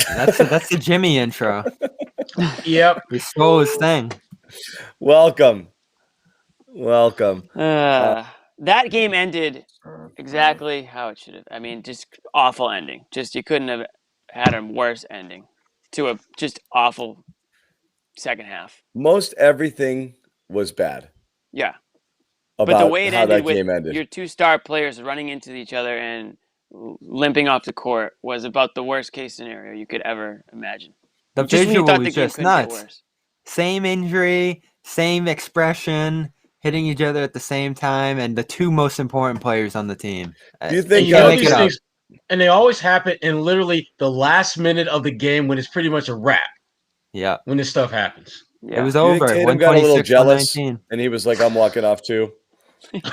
That's the Jimmy intro. Yep. He stole his thing. Welcome. That game ended exactly how it should have. I mean, just awful ending. Just you couldn't have had a worse ending to a just awful second half. Most everything was bad. Yeah. About But the way it how ended that with game ended. your two star players running into each other and limping off the court was about the worst case scenario you could ever imagine. The Just when you visual thought was the game just couldn't get nuts. worse. Same injury, same expression, hitting each other at the same time, and the two most important players on the team. Do you think these things, and they always happen in literally the last minute of the game when it's pretty much a wrap. Yeah. When this stuff happens. It was Do you think over. Tatum got a little 126, jealous, 119. and he was like, "I'm walking off too." Both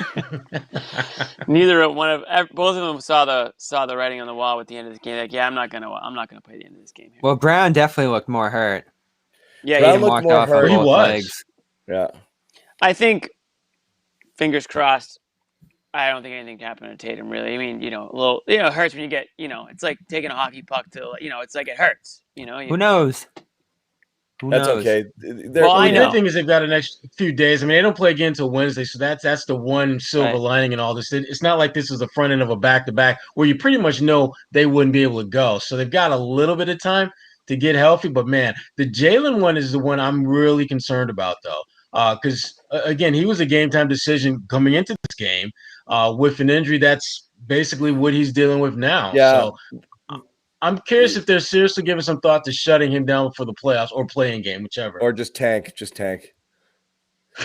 of them saw the writing on the wall at the end of the game. Like, yeah, I'm not gonna play the end of this game here. Well, Brown definitely looked more hurt. Yeah, Brown he looked walked more off hurt. on He both was. legs. Yeah. I think, fingers crossed. I don't think anything happened to Tatum really. I mean, it hurts when you get, it's like taking a hockey puck to, it's like it hurts. Who knows? That's okay. I The know. good thing is they've got an extra few days. I mean, they don't play again until Wednesday, so that's the one silver lining in all this. It's not like this is the front end of a back-to-back where you pretty much know they wouldn't be able to go. So they've got a little bit of time to get healthy. But, man, the Jaylen one is the one I'm really concerned about, though, because, again, he was a game-time decision coming into this game with an injury. That's basically what he's dealing with now. Yeah. So I'm curious if they're seriously giving some thought to shutting him down for the playoffs or playing game, whichever. Or just tank.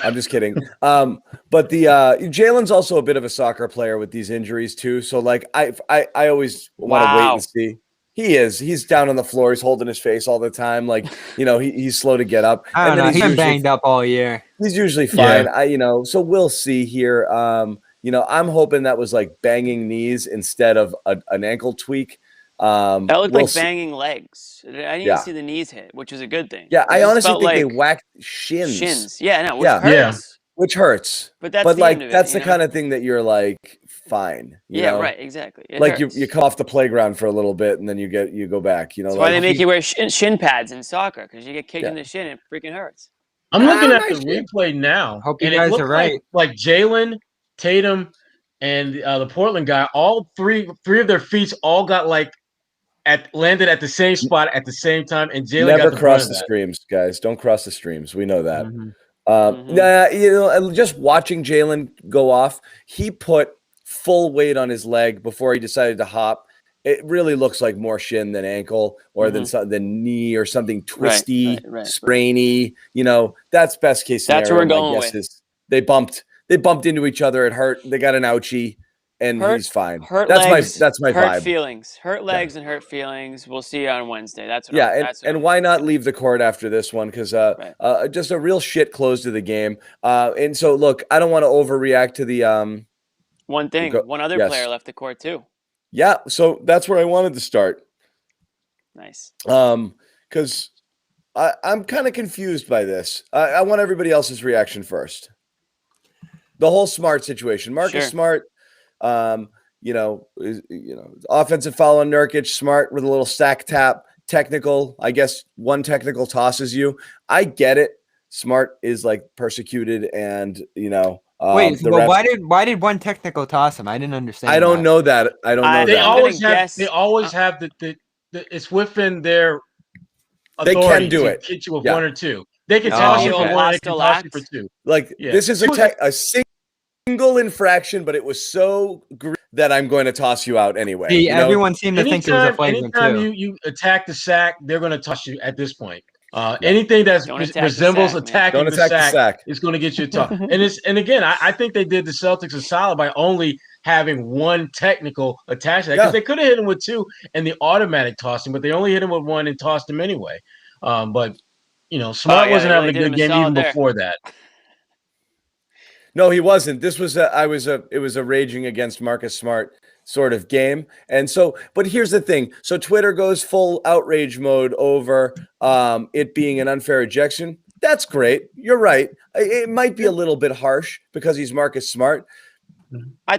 I'm just kidding. But the Jaylen's also a bit of a soccer player with these injuries too. So like I always want to wait and see. He's down on the floor. He's holding his face all the time. Like, he's slow to get up. I don't know. He's been banged up all year. He's usually fine. Yeah. So we'll see here. I'm hoping that was like banging knees instead of an ankle tweak. That looked like banging legs. I didn't even see the knees hit, which is a good thing. Yeah, I honestly think they whacked shins. Yeah, no, which hurts. Which hurts. But that's the kind of thing that you're like, fine. You know? Right, exactly. It like hurts. you come off the playground for a little bit and then you go back. That's why they make you wear shin pads in soccer, because you get kicked in the shin and it freaking hurts. I'm looking at the replay now. Hope you guys are right. Like Jaylen, Tatum, and the Portland guy, all three of their feet all got landed at the same spot at the same time, and Jaylen never cross the streams, guys. Don't cross the streams. We know that. Just watching Jaylen go off, he put full weight on his leg before he decided to hop. It really looks like more shin than ankle, or than knee, or something twisty, sprainy. That's best case scenario. That's where we're going with. They bumped into each other. It hurt. They got an ouchie. And he's fine. That's my vibe. Hurt legs and hurt feelings. We'll see you on Wednesday. That's what and why not leave the court after this one? Because just a real shit close to the game. And so look, I don't want to overreact to the one thing. One other player left the court too. Yeah, so that's where I wanted to start. Nice. Because I'm kind of confused by this. I want everybody else's reaction first. The whole Smart situation. Marcus Smart. Offensive foul on Nurkic, Smart with a little sack tap, technical. I guess one technical tosses you. I get it. Smart is like persecuted, and why did one technical toss him? I didn't understand. I don't know that. I don't know. They always have the it's within their authority. They can do it. Hit you with one or two. They can toss you for one. They can toss you for two. This is a single infraction, but it was so that I'm going to toss you out anyway. See, everyone seemed to think it was a flagrant too. Anytime you attack the sack, they're going to toss you at this point. Anything that resembles attacking the sack is going to get you a toss. And again, I think they did the Celtics a solid by only having one technical attached to that, because they could have hit him with two and the automatic tossing, but they only hit him with one and tossed him anyway. But Smart wasn't having a good game even before that. No, he wasn't. This was it was a raging against Marcus Smart sort of game. And so, but here's the thing. So Twitter goes full outrage mode over it being an unfair ejection. That's great. You're right. It might be a little bit harsh because he's Marcus Smart.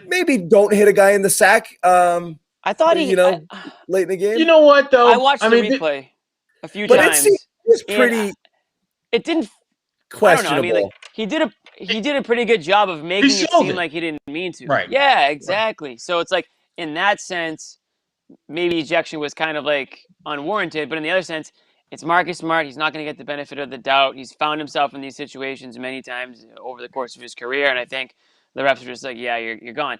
Maybe don't hit a guy in the sack. I I thought he, late in the game. You know what though? I watched the replay a few but times. it was pretty. It didn't. Questionable. I don't know. I mean, like he did a pretty good job of making it seem like he didn't mean to. Right. Yeah, exactly. Right. So it's like in that sense, maybe ejection was kind of like unwarranted, but in the other sense, it's Marcus Smart. He's not going to get the benefit of the doubt. He's found himself in these situations many times over the course of his career, and I think the refs were just like, "Yeah, you're gone."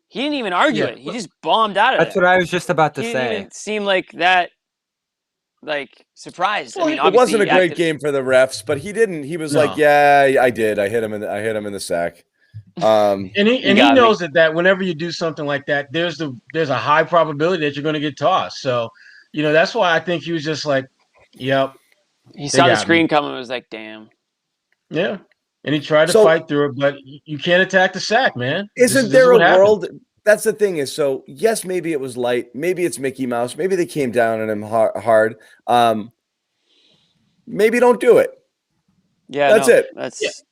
He didn't even argue it. He just bombed out of it. That's what I was just about to say. He didn't even seem like that. Like surprised. Well, I mean, it wasn't a great game for the refs, but he didn't. He was like, "Yeah, I did. I hit him in the sack." And he knows that whenever you do something like that, there's a high probability that you're going to get tossed. So, that's why I think he was just like, "Yep." He saw the screen coming and was like, "Damn." Yeah, and he tried to fight through it, but you can't attack the sack, man. Isn't there a world? That's the thing is, so yes, maybe it was light. Maybe it's Mickey Mouse. Maybe they came down on him hard. Maybe don't do it. Yeah, that's it.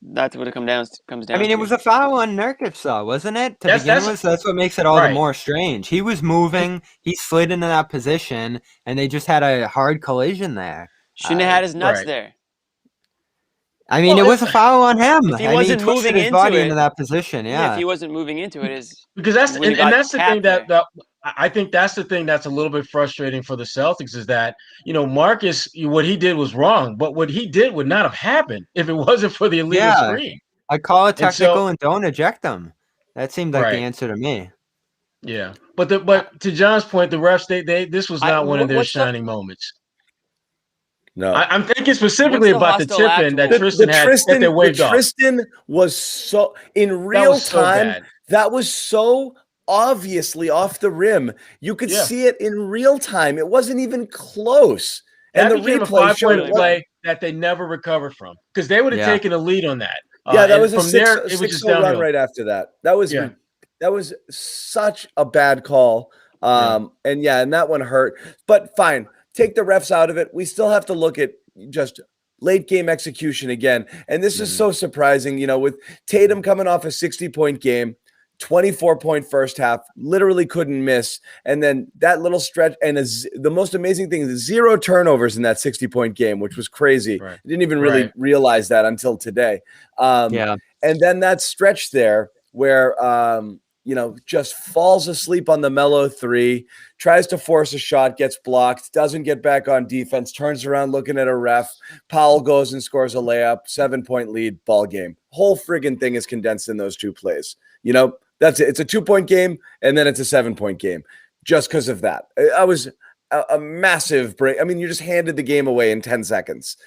That's what it comes down. I mean, it was a foul on Nurkic, though, wasn't it? To begin with, so that's what makes it all the more strange. He was moving, he slid into that position, and they just had a hard collision there. Shouldn't have had his nuts there. I mean, it was a foul on him. If he wasn't moving his body into that position, if he wasn't moving into it, because that's the thing that I think that's the thing that's a little bit frustrating for the Celtics is that Marcus, what he did was wrong, but what he did would not have happened if it wasn't for the illegal screen. I call it technical and don't eject them. That seemed like the answer to me. Yeah, but to John's point, the refs this was not one of their shining moments. No, I'm thinking specifically about the tip in that Tristan had that they waved off. Tristan was so in real time. That was so obviously off the rim. You could see it in real time. It wasn't even close. And that became a 5-point play that they never recovered from because they would have taken a lead on that. That was a 6-0 run right after that. That was such a bad call. And that one hurt. But fine. Take the refs out of it. We still have to look at just late game execution again. And this is so surprising, with Tatum coming off a 60-point game, 24-point first half, literally couldn't miss. And then that little stretch. And the most amazing thing is 0 turnovers in that 60-point game, which was crazy. Right. I didn't even really realize that until today. And then that stretch there where, just falls asleep on the Melo 3, tries to force a shot, gets blocked, doesn't get back on defense, turns around looking at a ref. Powell goes and scores a layup, 7-point lead, ball game. Whole friggin' thing is condensed in those 2 plays. That's it. It's a 2-point game, and then it's a 7-point game just because of that. I was a massive break. I mean, you just handed the game away in 10 seconds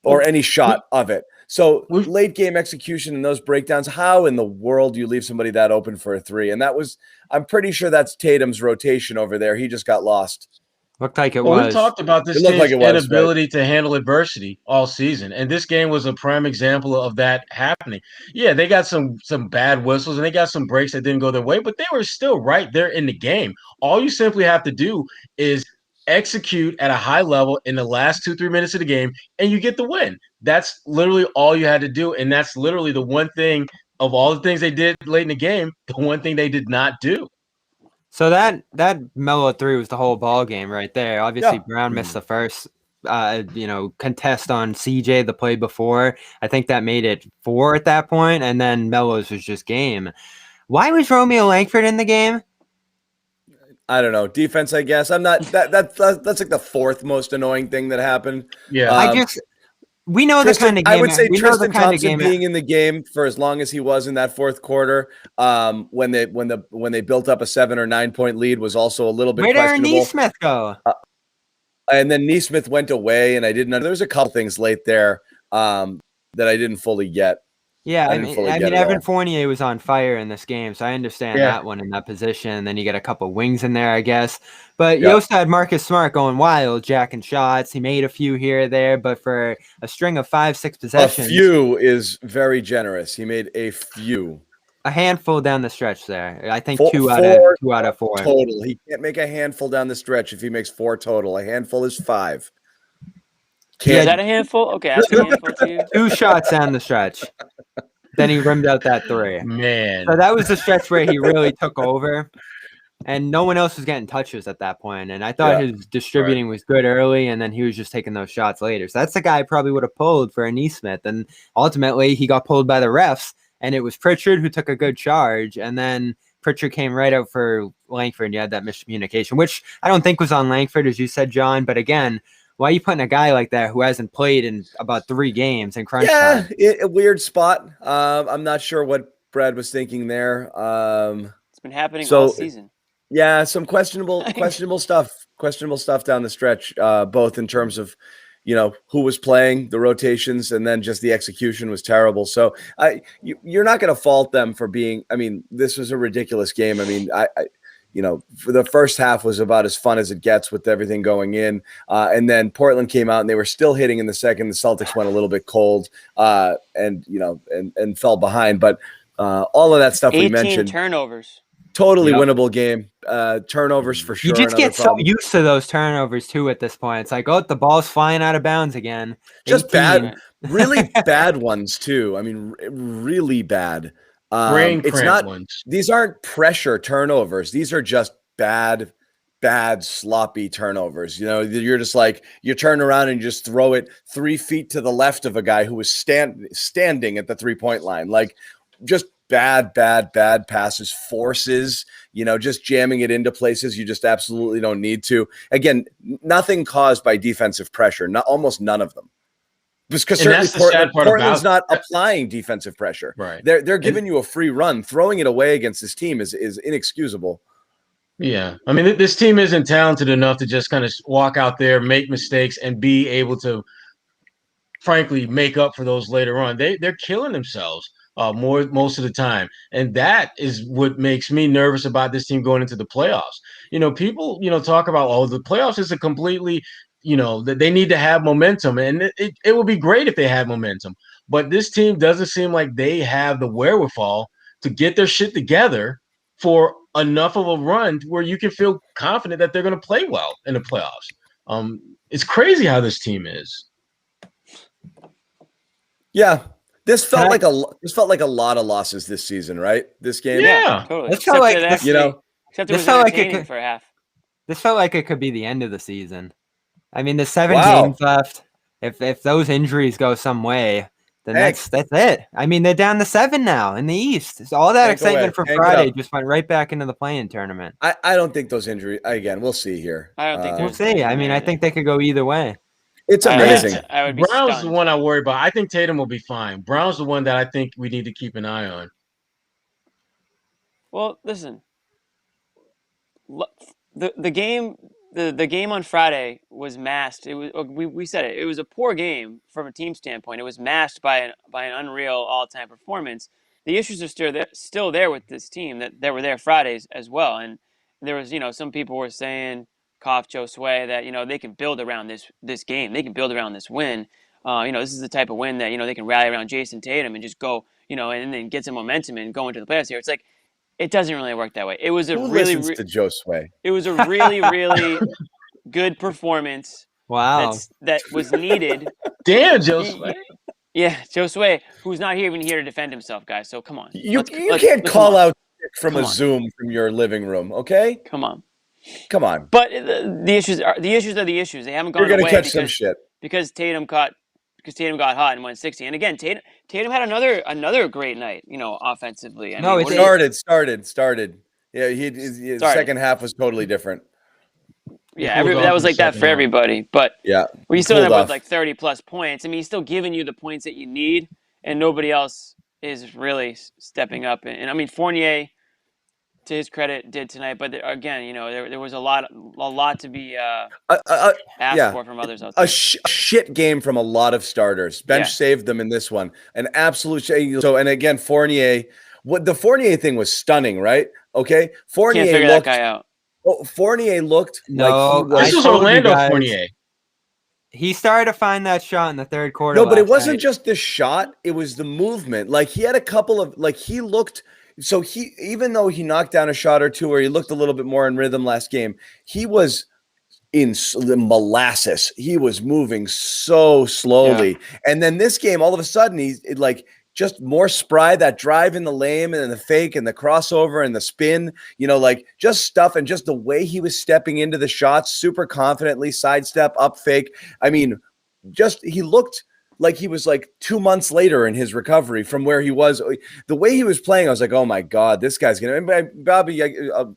or any shot of it. So late game execution and those breakdowns, how in the world do you leave somebody that open for a 3? And I'm pretty sure that's Tatum's rotation over there. He just got lost. Looked like it was. We talked about this team's inability to handle adversity all season. And this game was a prime example of that happening. Yeah, they got some bad whistles and they got some breaks that didn't go their way, but they were still right there in the game. All you simply have to do is execute at a high level in the last 2-3 minutes of the game, and you get the win. That's literally all you had to do, and that's literally the one thing of all the things they did late in the game, the one thing they did not do. So that Melo 3 was the whole ball game right there. Obviously, Brown missed the first, contest on CJ the play before. I think that made it 4 at that point, and then Melo's was just game. Why was Romeo Langford in the game? I don't know. Defense, I guess. I'm not that's like the 4th most annoying thing that happened. Yeah. We know the kind of game. I would say Tristan Thompson being in the game for as long as he was in that 4th quarter, when they built up a 7 or 9 point lead was also a little bit questionable. Where did Nesmith go? And then Nesmith went away, and I didn't know. There was a couple things late there that I didn't fully get. Yeah, I mean, Evan Fournier was on fire in this game, so I understand that one in that position. Then you get a couple wings in there, I guess. But you also had Marcus Smart going wild, jacking shots. He made a few here or there, but for a string of 5-6 possessions. A few is very generous. He made a few. A handful down the stretch there. I think 2 out of 4. Total. He can't make a handful down the stretch if he makes 4 total. A handful is 5. Is that a handful? Okay, that's a handful too. 2 shots down the stretch. Then he rimmed out that 3. Man. So that was the stretch where he really took over. And no one else was getting touches at that point. And I thought his distributing was good early, and then he was just taking those shots later. So that's the guy I probably would have pulled for a Nesmith. And ultimately, he got pulled by the refs, and it was Pritchard who took a good charge. And then Pritchard came right out for Langford, and you had that miscommunication, which I don't think was on Langford, as you said, John. But again, why are you putting a guy like that who hasn't played in about 3 games in crunch time? A weird spot. I'm not sure what Brad was thinking there. It's been happening all season. Yeah, some questionable stuff down the stretch, both in terms of, who was playing, the rotations, and then just the execution was terrible. So you're not going to fault them for being. I mean, this was a ridiculous game. I mean, for the first half was about as fun as it gets with everything going in, and then Portland came out and they were still hitting in the second. The Celtics went a little bit cold, and fell behind. But all of that stuff we mentioned, turnovers. Totally winnable game. Turnovers for sure. You just get so used to those turnovers too at this point. It's like, the ball's flying out of bounds again. Just bad, really bad ones too. I mean, really bad. It's not ones. These aren't pressure turnovers. These are just bad, sloppy turnovers. You're just like, you turn around and you just throw it 3 feet to the left of a guy who was standing at the 3-point line. Like, just bad passes, forces, just jamming it into places you just absolutely don't need to. Again, nothing caused by defensive pressure, almost none of them. Because certainly Portland's not applying defensive pressure. Right. They're giving you a free run. Throwing it away against this team is inexcusable. Yeah. I mean, this team isn't talented enough to just kind of walk out there, make mistakes, and be able to, frankly, make up for those later on. They're killing themselves. Most of the time. And that is what makes me nervous about this team going into the playoffs. People, talk about, the playoffs is a completely, that they need to have momentum. And it would be great if they had momentum. But this team doesn't seem like they have the wherewithal to get their shit together for enough of a run where you can feel confident that they're going to play well in the playoffs. It's crazy how this team is. Yeah. This felt like a lot of losses this season, right? This game, yeah, totally. This felt like except it was entertaining for half. This felt like it could be the end of the season. I mean, there's 7 games left. If those injuries go some way, then that's it. I mean, they're down to 7 now in the East. So all that excitement from Friday just went right back into the play-in tournament. I don't think those injuries. Again, we'll see here. I don't think we'll see. I mean, I think they could go either way. It's amazing. Brown's stunned. The one I worry about. I think Tatum will be fine. Brown's the one that I think we need to keep an eye on. Well, listen. The game on Friday was masked. It was we said it. It was a poor game from a team standpoint. It was masked by an unreal all-time performance. The issues are still there with this team that were there Fridays as well. And there was, some people were saying, Josue, that they can build around this game. They can build around this win. This is the type of win that they can rally around Jayson Tatum and just go, and then get some momentum and go into the playoffs here. It's like it doesn't really work that way. It was Who listens to Josue? It was a really really good performance. Wow, that was needed. Damn, Josue. Yeah, Josue, who's not even here to defend himself, guys. So come on, you can't call out from a Zoom from your living room, okay? Come on. But the issues are the issues. They haven't gone away. You're gonna catch some shit because Tatum got hot and went 60. And again, Tatum had another great night. Offensively. Started. Yeah, his second half was totally different. Yeah, that was like that for everybody. But you still end up with like 30+ points. I mean, he's still giving you the points that you need, and nobody else is really stepping up. And I mean, Fournier, to his credit, did tonight. But again, there was a lot to be asked for from others out there. A shit game from a lot of starters. Bench saved them in this one. An absolute shame. So, and again, Fournier. What the Fournier thing was stunning, right? Okay, Fournier can't figure that guy out. Oh, Fournier looked this was Orlando Fournier. He started to find that shot in the third quarter. No, but it wasn't just the shot; it was the movement. Like he had a couple of he looked. So even though he knocked down a shot or two, or he looked a little bit more in rhythm last game, he was in the molasses. He was moving so slowly, and then this game, all of a sudden, he's just more spry, that drive in the lane and the fake and the crossover and the spin, like just stuff, and just the way he was stepping into the shots super confidently, sidestep, up fake. I mean, he looked like he was like 2 months later in his recovery from where he was. The way he was playing, I was like, oh my God, this guy's Bobby,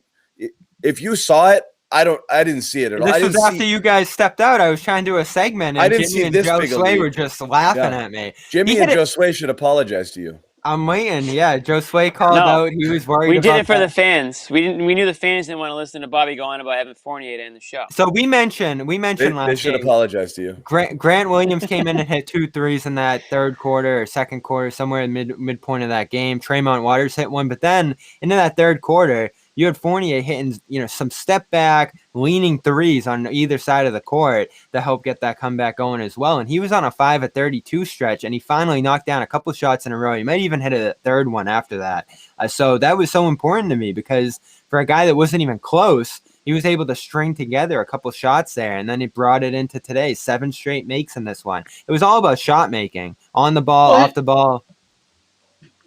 if you saw it, I didn't see it at all. This was after you guys stepped out. I was trying to do a segment, and Jimmy and Joe Sway were just laughing at me. Jimmy and Joe Sway should apologize to you. I'm waiting. Yeah, Joe Sway called out. He was worried. We did it for the fans. We knew the fans didn't want to listen to Bobby go on about having Fournier to end the show. So we mentioned last They should apologize to you. Grant Williams came in and hit 2 threes in that third quarter or second quarter, somewhere in midpoint of that game. Tremont Waters hit one, but then into that third quarter, you had Fournier hitting, some step back, leaning threes on either side of the court to help get that comeback going as well. And he was on a 5 of 32 stretch, and he finally knocked down a couple shots in a row. He might even hit a third one after that. So that was so important to me, because for a guy that wasn't even close, he was able to string together a couple shots there, and then he brought it into today. 7 straight makes in this one. It was all about shot making, on the ball, off the ball.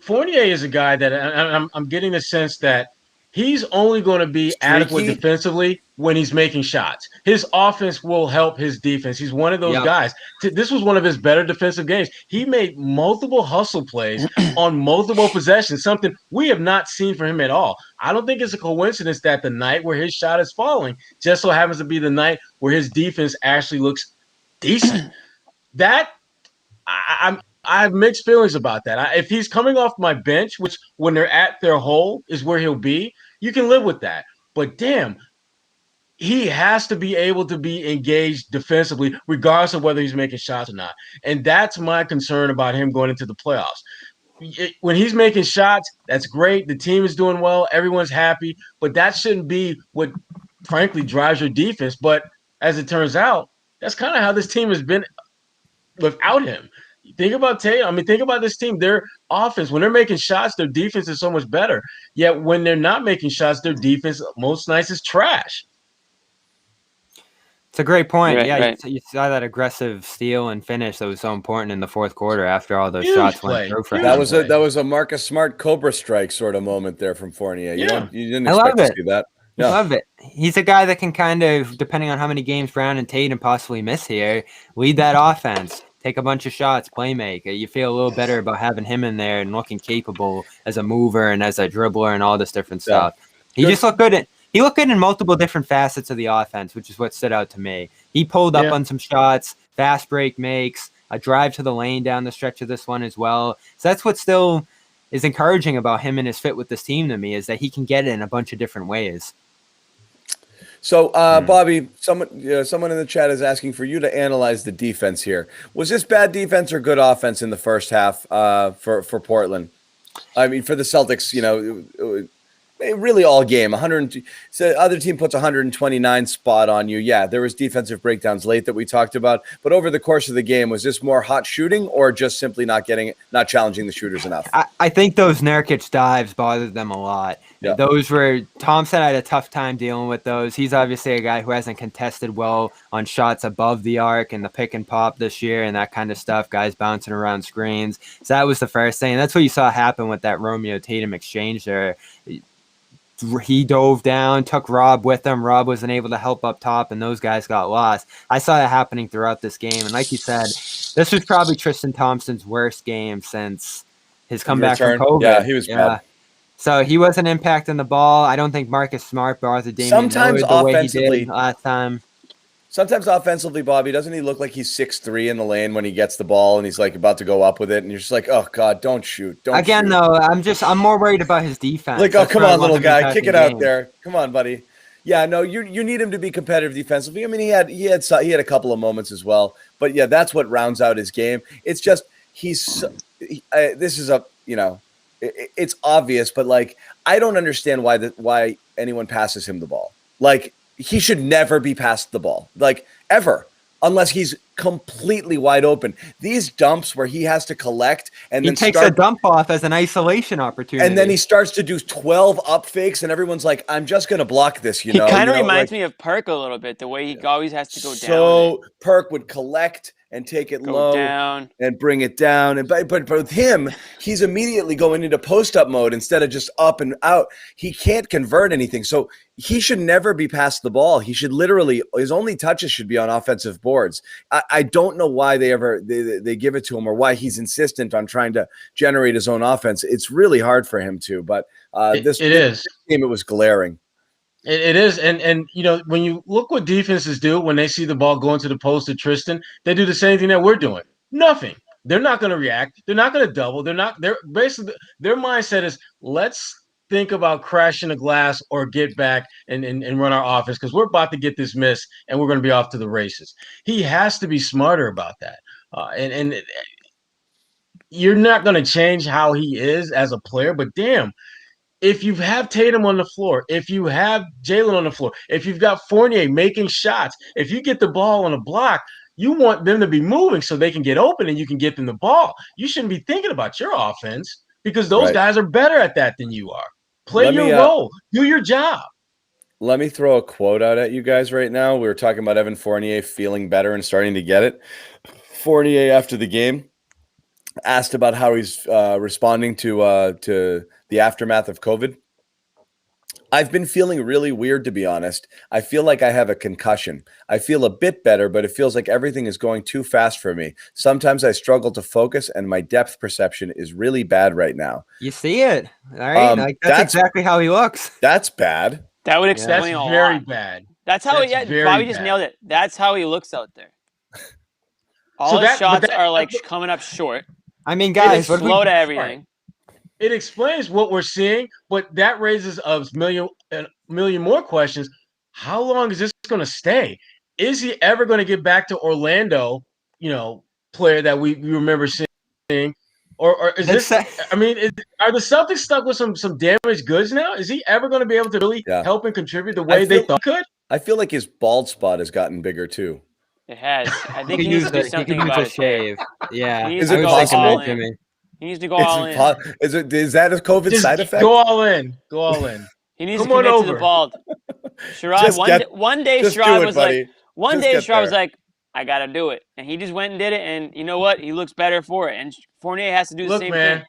Fournier is a guy that I'm getting the sense that he's only going to be adequate defensively when he's making shots. His offense will help his defense. He's one of those guys. This was one of his better defensive games. He made multiple hustle plays on multiple possessions, something we have not seen from him at all. I don't think it's a coincidence that the night where his shot is falling just so happens to be the night where his defense actually looks decent. I have mixed feelings about that. If he's coming off my bench, which when they're at their hole is where he'll be, you can live with that. But damn, he has to be able to be engaged defensively, regardless of whether he's making shots or not. And that's my concern about him going into the playoffs. When he's making shots, that's great. The team is doing well. Everyone's happy. But that shouldn't be what, frankly, drives your defense. But as it turns out, that's kind of how this team has been without him. Think about Tatum. Think about this team. Their offense, when they're making shots, their defense is so much better. Yet when they're not making shots, their defense most nights is trash. It's a great point. Right. You saw that aggressive steal and finish that was so important in the fourth quarter after all those shots went through for him. That was a Marcus Smart Cobra strike sort of moment there from Fournier. You didn't expect to see that. No. I love it. He's a guy that can kind of, depending on how many games Brown and Tatum possibly miss here, lead that offense. Take a bunch of shots, play make. You feel a little better about having him in there and looking capable as a mover and as a dribbler and all this different stuff. He just looked good. He looked good in multiple different facets of the offense, which is what stood out to me. He pulled up on some shots, fast break makes, a drive to the lane down the stretch of this one as well. So that's what still is encouraging about him and his fit with this team to me, is that he can get it in a bunch of different ways. So, Bobby, someone in the chat is asking for you to analyze the defense here. Was this bad defense or good offense in the first half for Portland? For the Celtics, really all game. So the other team puts 129 spot on you. Yeah, there was defensive breakdowns late that we talked about, but over the course of the game, was this more hot shooting or just simply not challenging the shooters enough? I think those Nurkic dives bothered them a lot. Yeah. Those were Thompson had a tough time dealing with those. He's obviously a guy who hasn't contested well on shots above the arc and the pick and pop this year and that kind of stuff. Guys bouncing around screens. So that was the first thing. And that's what you saw happen with that Romeo Tatum exchange there. He dove down, took Rob with him. Rob wasn't able to help up top, and those guys got lost. I saw that happening throughout this game. And like you said, this was probably Tristan Thompson's worst game since his comeback from COVID. Yeah, he was bad. So he wasn't impacting the ball. I don't think Marcus Smart bothered Damian Lillard the way he did last time. Sometimes offensively, Bobby, doesn't he look like he's 6'3" in the lane when he gets the ball and he's like about to go up with it, and you're just like, oh God, don't shoot. Again, though, I'm more worried about his defense. Like, oh, come on, little guy, kick it out there. Come on, buddy. Yeah, no, you need him to be competitive defensively. He had a couple of moments as well, but yeah, that's what rounds out his game. It's just it's obvious, but like I don't understand why anyone passes him the ball. Like he should never be passed the ball, like ever, unless he's completely wide open. These dumps where he has to collect and then takes a dump off as an isolation opportunity, and then he starts to do 12 up fakes, and everyone's like, "I'm just going to block this." He kind of reminds me of Perk a little bit, the way he always has to go down. So Perk would collect and take it Go low down. and bring it down. And but with him, he's immediately going into post-up mode instead of just up and out. He can't convert anything. So he should never be past the ball. He should literally, his only touches should be on offensive boards. I don't know why they give it to him or why he's insistent on trying to generate his own offense. It's really hard for him to, but this game, it was glaring. It is, and you know, when you look what defenses do when they see the ball going to the post to Tristan, they do the same thing that we're doing. Nothing. They're not going to react. They're not going to double. They're basically, their mindset is, let's think about crashing the glass or get back and run our offense because we're about to get this miss and we're going to be off to the races. He has to be smarter about that, and you're not going to change how he is as a player, but damn. If you have Tatum on the floor, if you have Jaylen on the floor, if you've got Fournier making shots, if you get the ball on a block, you want them to be moving so they can get open and you can get them the ball. You shouldn't be thinking about your offense because those guys are better at that than you are. Play your role. Do your job. Let me throw a quote out at you guys right now. We were talking about Evan Fournier feeling better and starting to get it. Fournier, after the game, asked about how he's responding to the aftermath of COVID. I've been feeling really weird, to be honest. I feel like I have a concussion. I feel a bit better, but it feels like everything is going too fast for me. Sometimes I struggle to focus, and my depth perception is really bad right now. You see it, all right? That's exactly how he looks. That's bad. That would explain a lot. That's very bad. That's how Bobby just nailed it. That's how he looks out there. All his shots are like coming up short. I mean, guys, slow to everything. It explains what we're seeing, but that raises a million more questions. How long is this going to stay? Is he ever going to get back to Orlando, player that we remember seeing? Or is this – I mean, are the Celtics stuck with some damaged goods now? Is he ever going to be able to really help and contribute the way they thought he could? I feel like his bald spot has gotten bigger too. It has. I think he needs to do something about his shave. Yeah. Is it possible, Jimmy? He needs to go all in. Is that a COVID side effect? Go all in. Go all in. He needs to commit to the bald. Sherrod, one day Sherrod was like, I got to do it. And he just went and did it. And you know what? He looks better for it. And Fournier has to do the same thing.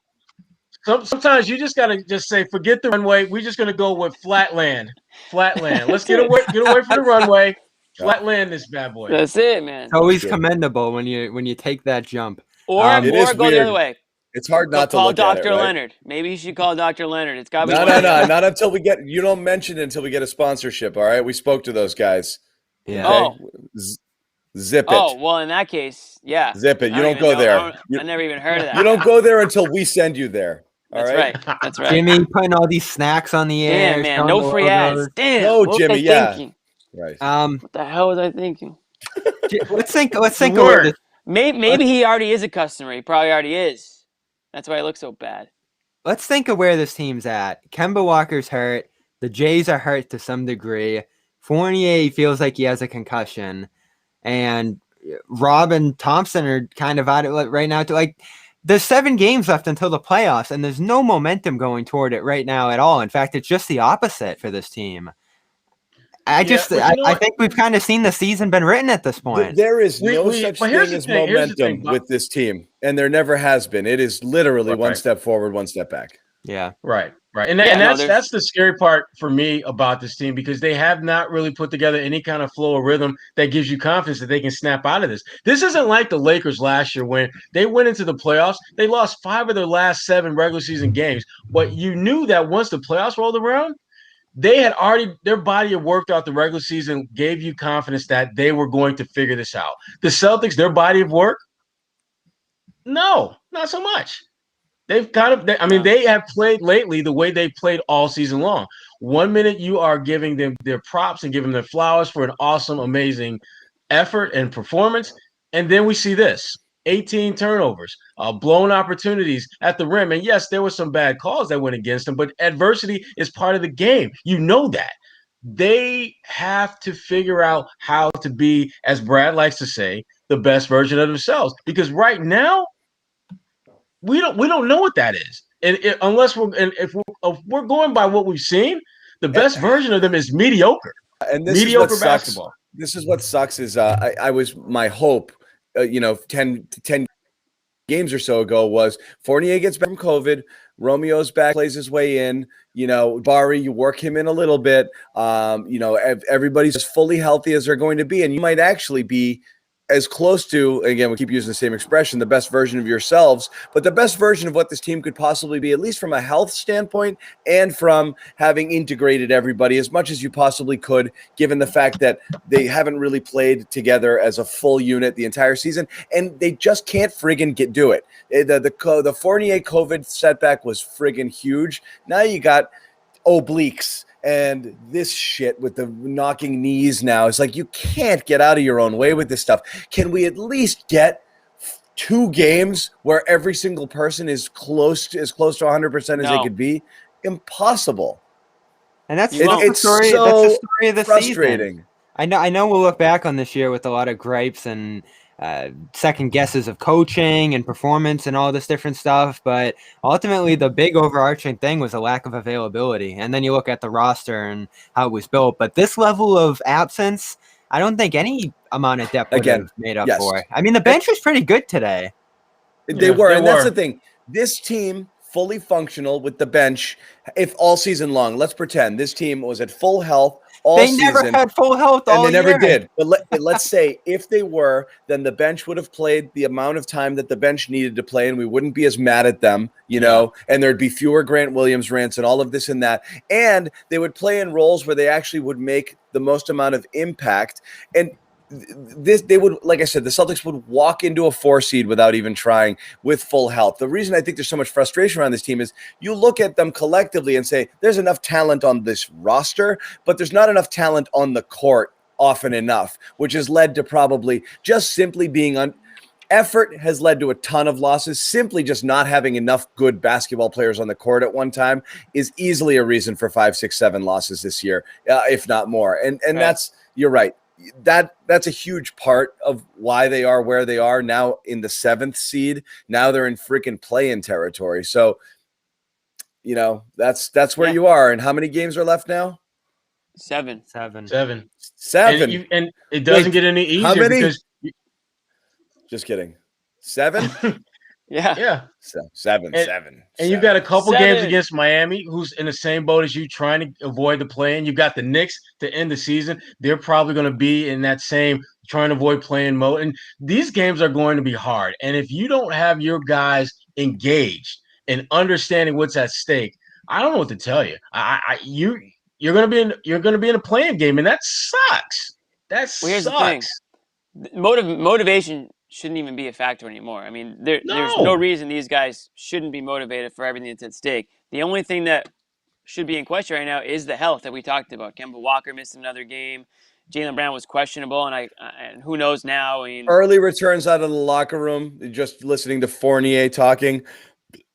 Sometimes you just got to just say, forget the runway. We're just going to go with flat land. Flat land. Let's get away from the runway. Flat land this bad boy. That's it, man. It's always commendable when you take that jump. Or go the other way. It's hard not to call look Dr. at it, right? Leonard. Maybe you should call Dr. Leonard. It's got to be no, not until we get. You don't mention it until we get a sponsorship. All right, we spoke to those guys. Yeah. Okay? Zip it. Oh well, in that case, yeah. Zip it. You don't go there. I never even heard of that. You don't go there until we send you there. All right. That's right. Jimmy putting all these snacks on the air. Damn, man, no free ads. Damn. No, Jimmy. Yeah. Thinking? Right. What the hell was I thinking? Let's think. Of maybe he already is a customer. He probably already is. That's why it looks so bad. Let's think of where this team's at. Kemba Walker's hurt. The Jays are hurt to some degree. Fournier feels like he has a concussion. And Rob and Thompson are kind of out of it right now. There's 7 games left until the playoffs, and there's no momentum going toward it right now at all. In fact, it's just the opposite for this team. I think we've kind of seen the season been written at this point. There is no such thing as momentum with this team, and there never has been. It is literally one step forward, one step back. Yeah. Right. And that's the scary part for me about this team because they have not really put together any kind of flow or rhythm that gives you confidence that they can snap out of this. This isn't like the Lakers last year when they went into the playoffs. They lost 5 of their last 7 regular season games, but you knew that once the playoffs rolled around, they had their body had worked out the regular season, gave you confidence that they were going to figure this out. The Celtics, their body of work, no, not so much. They've they have played lately the way they played all season long. 1 minute you are giving them their props and giving them their flowers for an awesome, amazing effort and performance. And then we see this. 18 turnovers, blown opportunities at the rim. And yes, there were some bad calls that went against them, but adversity is part of the game. You know that. They have to figure out how to be, as Brad likes to say, the best version of themselves. Because right now, we don't know what that is. And if we're going by what we've seen, the best version of them is mediocre. And this mediocre basketball. This is what sucks is my hope 10 games or so ago was Fournier gets back from COVID, Romeo's back, plays his way in, Bari, you work him in a little bit, everybody's as fully healthy as they're going to be, and you might actually be as close to, again, we keep using the same expression, the best version of yourselves, but the best version of what this team could possibly be, at least from a health standpoint and from having integrated everybody as much as you possibly could, given the fact that they haven't really played together as a full unit the entire season, and they just can't friggin' do it. The Fournier COVID setback was friggin' huge. Now you got obliques and this shit with the knocking knees now. It's like you can't get out of your own way with this stuff. Can we at least get 2 games where every single person is close to 100% as they could be? Impossible. And that's the story. So that's the story of the frustrating. Season. I know we'll look back on this year with a lot of gripes and second guesses of coaching and performance and all this different stuff, but ultimately the big overarching thing was a lack of availability. And then you look at the roster and how it was built, but this level of absence, I don't think any amount of depth would have made up for. I mean, the bench was pretty good today. They were, and that's the thing. This team fully functional with the bench, if all season long, let's pretend this team was at full health all season. They never had full health all year. And they never did. But let's say if they were, then the bench would have played the amount of time that the bench needed to play, and we wouldn't be as mad at them, and there'd be fewer Grant Williams rants and all of this and that. And they would play in roles where they actually would make the most amount of impact. And they would, like I said, the Celtics would walk into a 4 seed without even trying with full health. The reason I think there's so much frustration around this team is you look at them collectively and say there's enough talent on this roster, but there's not enough talent on the court often enough, which has led to probably just simply being effort has led to a ton of losses. Simply just not having enough good basketball players on the court at one time is easily a reason for 5, 6, 7 losses this year, if not more. And that's, you're right. That's a huge part of why they are where they are now in the 7th seed. Now they're in freaking play-in territory. So, that's where you are. And how many games are left now? 7. And it doesn't get any easier. How many? Because just kidding. 7? Yeah. 7. And you've got a couple games against Miami, who's in the same boat as you, trying to avoid the play-in. You've got the Knicks to end the season. They're probably going to be in that same trying to avoid play-in mode. And these games are going to be hard. And if you don't have your guys engaged and understanding what's at stake, I don't know what to tell you. You're going to be in a play-in game, and that sucks. That sucks. Here's the thing. Motivation shouldn't even be a factor anymore. I mean, there's no reason these guys shouldn't be motivated for everything that's at stake. The only thing that should be in question right now is the health that we talked about. Kemba Walker missed another game. Jaylen Brown was questionable, and who knows now? I mean, early returns out of the locker room. Just listening to Fournier talking,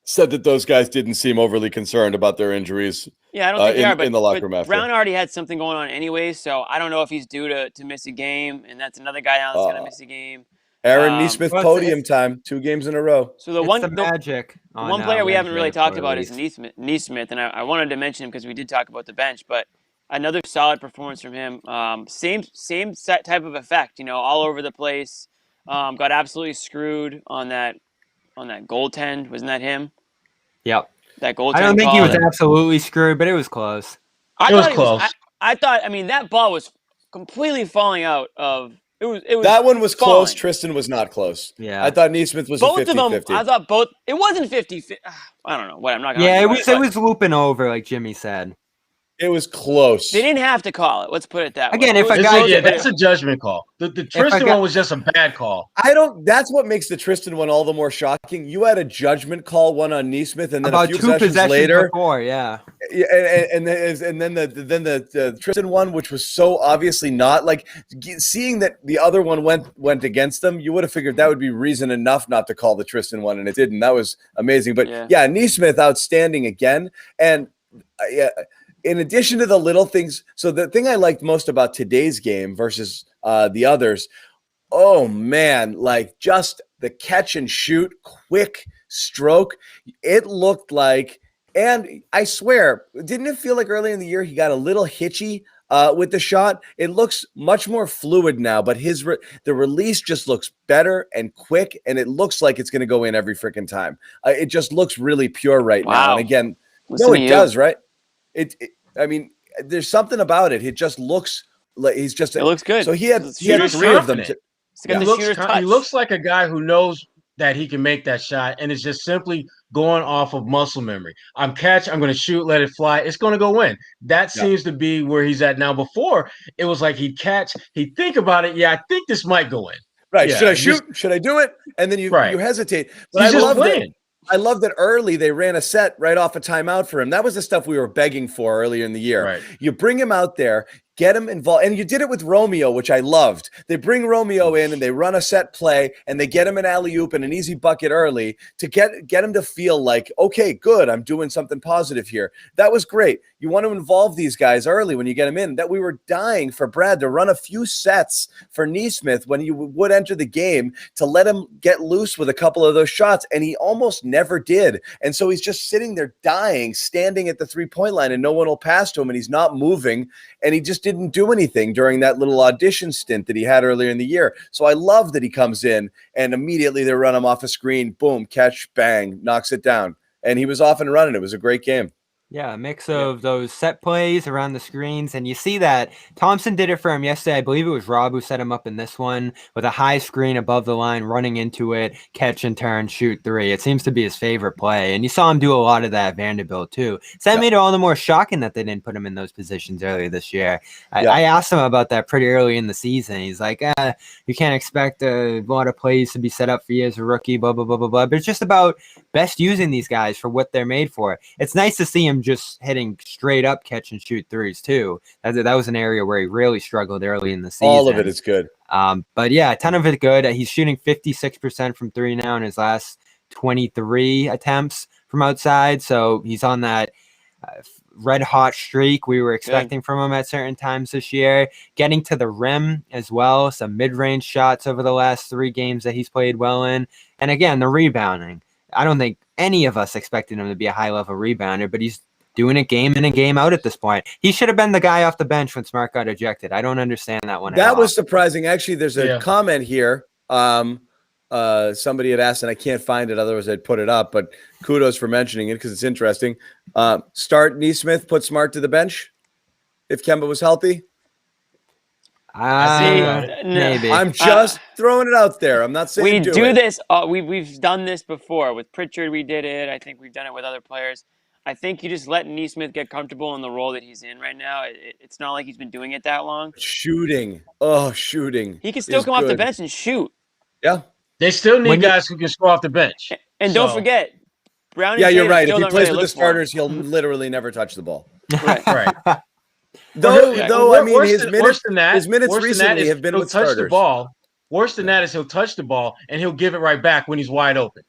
said that those guys didn't seem overly concerned about their injuries. Yeah, I don't think they are, but in the locker room after. Brown already had something going on anyway, so I don't know if he's due to miss a game, and that's another guy now that's going to miss a game. Aaron Nesmith podium time, 2 games in a row. So the one player we haven't really talked about is Nesmith, and I wanted to mention him because we did talk about the bench, but another solid performance from him. Same type of effect, all over the place. Got absolutely screwed on that goaltend. Wasn't that him? Yep. That goaltend. I don't think he was absolutely screwed, but it was close. It was close. I thought. I mean, that ball was completely falling out of. It was that one was falling. Close. Tristan was not close. Yeah. I thought Nesmith was both a 50-50. of them. I thought both. It wasn't 50-50. I don't know. What I'm not gonna. Yeah, it was looping over, like Jimmy said. It was close. They didn't have to call it. Let's put it that way. Again, that's a judgment call. The Tristan one was just a bad call. That's what makes the Tristan one all the more shocking. You had a judgment call, one on Nesmith, and then about a few 2 possessions later, before, yeah. And then the Tristan one, which was so obviously not, like, seeing that the other one went against them, you would have figured that would be reason enough not to call the Tristan one, and it didn't. That was amazing. But yeah Nesmith outstanding again, and in addition to the little things, so the thing I liked most about today's game versus the others, oh man, like just the catch and shoot, quick stroke. It looked like, and I swear, didn't it feel like early in the year he got a little hitchy with the shot. It looks much more fluid now, but the release just looks better and quick, and it looks like it's going to go in every freaking time. It just looks really pure right now. And again, does, right? I mean, there's something about it. It just looks like he's just. It looks good. So he had 3 of them. He looks like a guy who knows that he can make that shot, and it's just simply going off of muscle memory. I'm going to shoot, let it fly. It's going to go in. That seems to be where he's at now. Before, it was like he'd catch, he'd think about it. Yeah, I think this might go in. Right. Yeah, should I shoot? Should I do it? And then you hesitate. But I love that early they ran a set right off a timeout for him. That was the stuff we were begging for earlier in the year. Right. You bring him out there, get him involved. And you did it with Romeo, which I loved. They bring Romeo in and they run a set play and they get him an alley-oop and an easy bucket early to get him to feel like, okay, good, I'm doing something positive here. That was great. You want to involve these guys early when you get them in. That we were dying for Brad to run a few sets for Nesmith when you would enter the game to let him get loose with a couple of those shots, and he almost never did. And so he's just sitting there dying, standing at the three-point line, and no one will pass to him, and he's not moving, and he just didn't do anything during that little audition stint that he had earlier in the year. So I love that he comes in, and immediately they run him off a screen, boom, catch, bang, knocks it down. And he was off and running. It was a great game. Yeah, a mix of those set plays around the screens. And you see that Thompson did it for him yesterday. I believe it was Rob who set him up in this one with a high screen above the line, running into it, catch and turn, shoot three. It seems to be his favorite play. And you saw him do a lot of that at Vanderbilt too. So that made it all the more shocking that they didn't put him in those positions earlier this year. I asked him about that pretty early in the season. He's like, you can't expect a lot of plays to be set up for you as a rookie, blah, blah, blah, blah, blah. But it's just about best using these guys for what they're made for. It's nice to see him just hitting straight up catch and shoot threes too. That was an area where he really struggled early in the season. All of it is good. But yeah, a ton of it good. He's shooting 56% from three now in his last 23 attempts from outside. So he's on that red hot streak we were expecting from him at certain times this year. Getting to the rim as well. Some mid-range shots over the last 3 games that he's played well in. And again, the rebounding. I don't think any of us expected him to be a high-level rebounder, but he's doing it game in and game out at this point. He should have been the guy off the bench when Smart got ejected. I don't understand that one. That was surprising. Actually, there's a comment here. Somebody had asked, and I can't find it. Otherwise, I'd put it up. But kudos for mentioning it because it's interesting. Start Nesmith, put Smart to the bench if Kemba was healthy. Maybe. I'm just throwing it out there. I'm not saying we do this. We've done this before with Pritchard. We did it. I think we've done it with other players. I think you just let Nesmith get comfortable in the role that he's in right now. It's not like he's been doing it that long. Shooting. He can still come off the bench and shoot. Yeah. They still need guys who can score off the bench. And don't forget, Brown. Yeah, you're right. If he plays with the starters, he'll literally never touch the ball. Right. Though I mean, his minutes recently have been with starters. Worse than that is he'll touch the ball and he'll give it right back when he's wide open.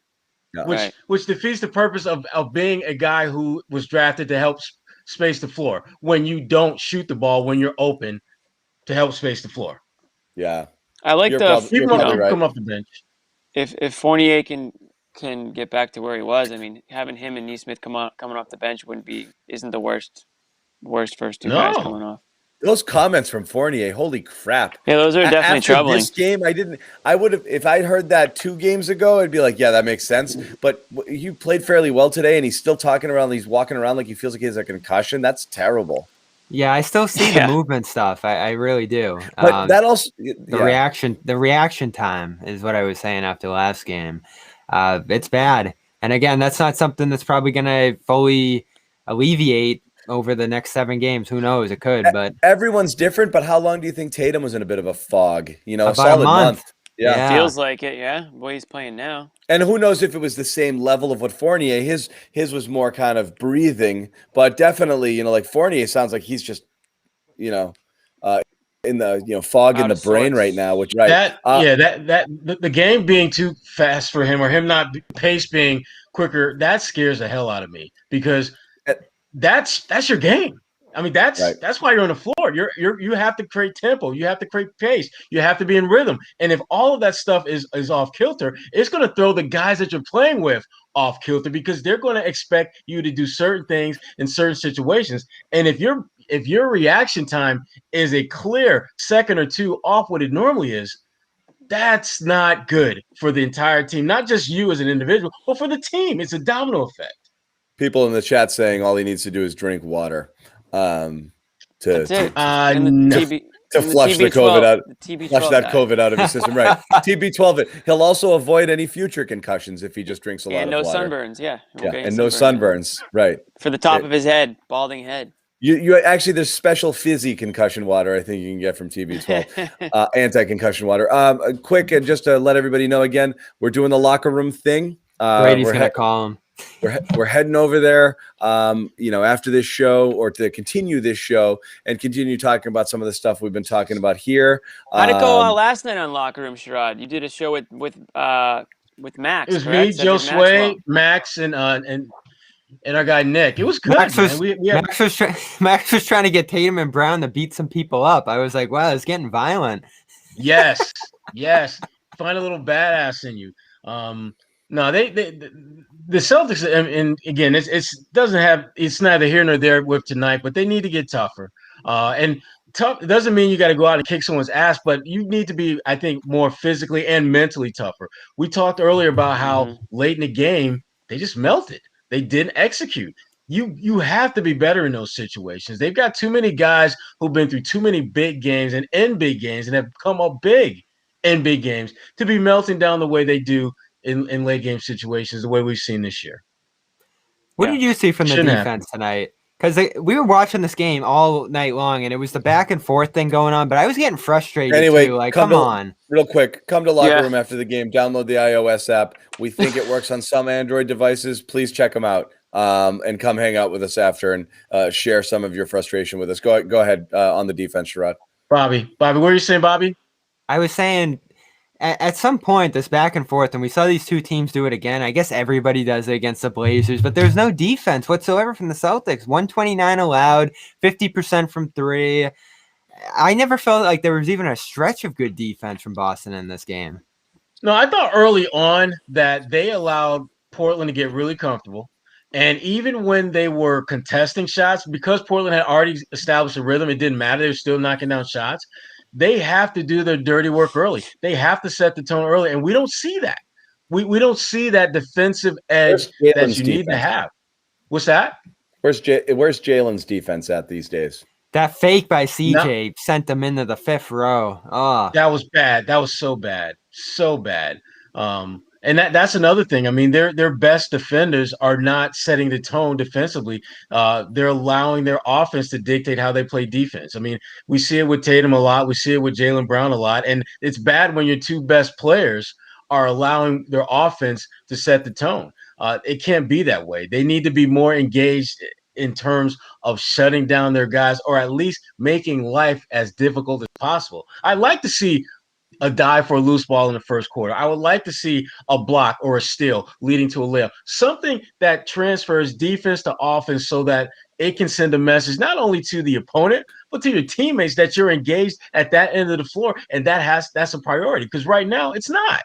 Yeah. Which defeats the purpose of being a guy who was drafted to help space the floor when you don't shoot the ball when you're open to help space the floor. Yeah. I like people come off the bench. If Fournier can get back to where he was, I mean, having him and Nesmith coming off the bench isn't the worst first two guys coming off. Those comments from Fournier, holy crap. Yeah, those are definitely troubling. This game, I would have, if I'd heard that 2 games ago, I'd be like, yeah, that makes sense. But he played fairly well today, and he's still walking around like he feels like he has a concussion. That's terrible. Yeah, I still see the movement stuff. I really do. But that also, the reaction time is what I was saying after last game. It's bad. And again, that's not something that's probably going to fully alleviate over the next 7 games. Who knows? It could, but everyone's different. But how long do you think Tatum was in a bit of a fog? About a solid a month. Yeah. Feels like it. Yeah, the way he's playing now. And who knows if it was the same level of what Fournier, his was more kind of breathing, but definitely, like Fournier sounds like he's just, in the, fog in the brain right now, which, right. The game being too fast for him or him not pace being quicker, that scares the hell out of me because that's your game. I mean, that's why you're on the floor. You have to create tempo. You have to create pace. You have to be in rhythm. And if all of that stuff is off kilter, it's going to throw the guys that you're playing with off kilter because they're going to expect you to do certain things in certain situations. And if if your reaction time is a clear second or two off what it normally is, that's not good for the entire team, not just you as an individual, but for the team. It's a domino effect. People in the chat saying all he needs to do is drink water to flush the COVID out, flush that COVID out of his system. Right, TB12. He'll also avoid any future concussions if he just drinks a lot of water. And no sunburns. Yeah, and no sunburns. Right, for the top of his head, balding head. You actually, there's special fizzy concussion water I think you can get from TB12, anti-concussion water. Quick, and just to let everybody know again, we're doing the locker room thing. Brady's gonna call him. We're heading over there, after this show, or to continue this show and continue talking about some of the stuff we've been talking about here. How'd it go last night on Locker Room, Sherrod? You did a show with Max. It was me, Joe Sway, Max, and our guy Nick. It was good. Max was trying to get Tatum and Brown to beat some people up. I was like, wow, it's getting violent. Yes. Find a little badass in you. No, the Celtics, and again, it's neither here nor there with tonight, but they need to get tougher. And tough, it doesn't mean you got to go out and kick someone's ass, but you need to be, I think, more physically and mentally tougher. We talked earlier about how late in the game they just melted. They didn't execute. You have to be better in those situations. They've got too many guys who've been through too many big games and in big games and have come up big in big games to be melting down the way they do in late game situations, the way we've seen this year. What did you see from the defense tonight? Because we were watching this game all night long, and it was the back and forth thing going on, but I was getting frustrated too. Like, come on. Real quick, come to Locker Room after the game. Download the iOS app. We think it works on some Android devices. Please check them out and come hang out with us after and share some of your frustration with us. Go ahead on the defense, Sherrod. Bobby, what were you saying, Bobby? I was saying at some point, this back and forth, and we saw these two teams do it again. I guess everybody does it against the Blazers, but there's no defense whatsoever from the Celtics. 129 allowed, 50% from three. I never felt like there was even a stretch of good defense from Boston in this game. No, I thought early on that they allowed Portland to get really comfortable. And even when they were contesting shots, because Portland had already established a rhythm, it didn't matter. They were still knocking down shots. They have to do their dirty work early. They have to set the tone early, and we don't see that. We don't see that defensive edge that you need to have. What's that? Where's Jaylen's defense at these days? That fake by CJ sent them into the fifth row. Oh, that was bad. That was so bad, so bad. And that's another thing. I mean, their best defenders are not setting the tone defensively. They're allowing their offense to dictate how they play defense. I mean, we see it with Tatum a lot. We see it with Jaylen Brown a lot. And it's bad when your two best players are allowing their offense to set the tone. It can't be that way. They need to be more engaged in terms of shutting down their guys, or at least making life as difficult as possible. I'd like to see a dive for a loose ball in the first quarter. I would like to see a block or a steal leading to a layup, something that transfers defense to offense so that it can send a message not only to the opponent, but to your teammates that you're engaged at that end of the floor. And that's a priority, because right now it's not.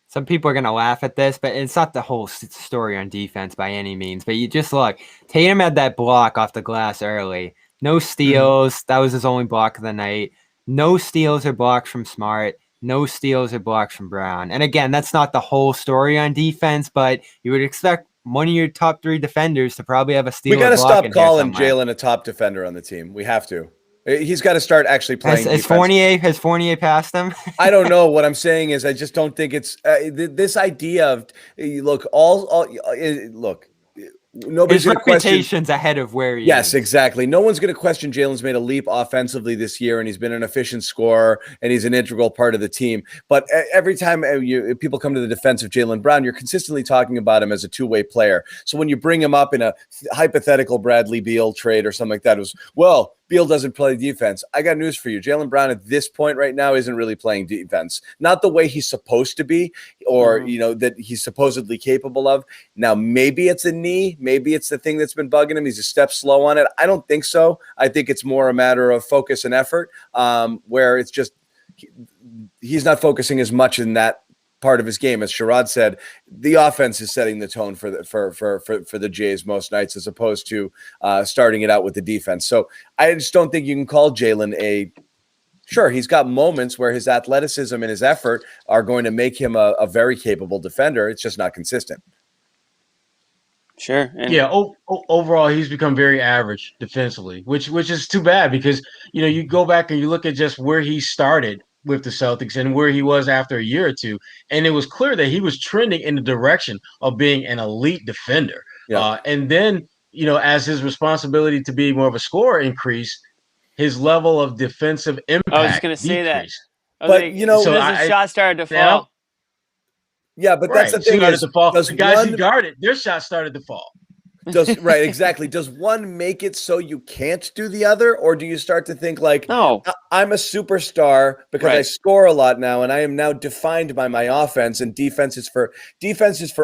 Some people are going to laugh at this, but it's not the whole story on defense by any means. But you just look, Tatum had that block off the glass early. No steals. That was his only block of the night. No steals or blocks from Smart. No steals or blocks from Brown. And again, that's not the whole story on defense, but you would expect one of your top three defenders to probably have a steal. We got to stop calling Jaylen a top defender on the team. We have to. He's got to start actually playing. Has Fournier passed him? I don't know. What I'm saying is I just don't think it's this idea of look. Nobody's His reputation's ahead of where he is. Yes, exactly. No one's going to question Jaylen's made a leap offensively this year, and he's been an efficient scorer, and he's an integral part of the team. But every time people come to the defense of Jaylen Brown, you're consistently talking about him as a two-way player. So when you bring him up in a hypothetical Bradley Beal trade or something like that, it was, well, Beal doesn't play defense. I got news for you. Jaylen Brown at this point right now isn't really playing defense. Not the way he's supposed to be, or that he's supposedly capable of. Now, maybe it's a knee. Maybe it's the thing that's been bugging him. He's a step slow on it. I don't think so. I think it's more a matter of focus and effort, where it's just he's not focusing as much in that part of his game. As Sherrod said, the offense is setting the tone for the Jays most nights, as opposed to starting it out with the defense. So I just don't think you can call Jaylen sure, he's got moments where his athleticism and his effort are going to make him a very capable defender. It's just not consistent. Sure. And overall, he's become very average defensively, which is too bad because, you go back and you look at just where he started with the Celtics and where he was after a year or two, and it was clear that he was trending in the direction of being an elite defender. Yeah. And then, as his responsibility to be more of a scorer increased, his level of defensive impact I was just going to say that. But, so his shot started to fall. Yeah, but that's the thing. The guys he guarded, their shots started to fall. Right, exactly. Does one make it so you can't do the other, or do you start to think like, no, I'm a superstar because I score a lot now, and I am now defined by my offense, and defense is for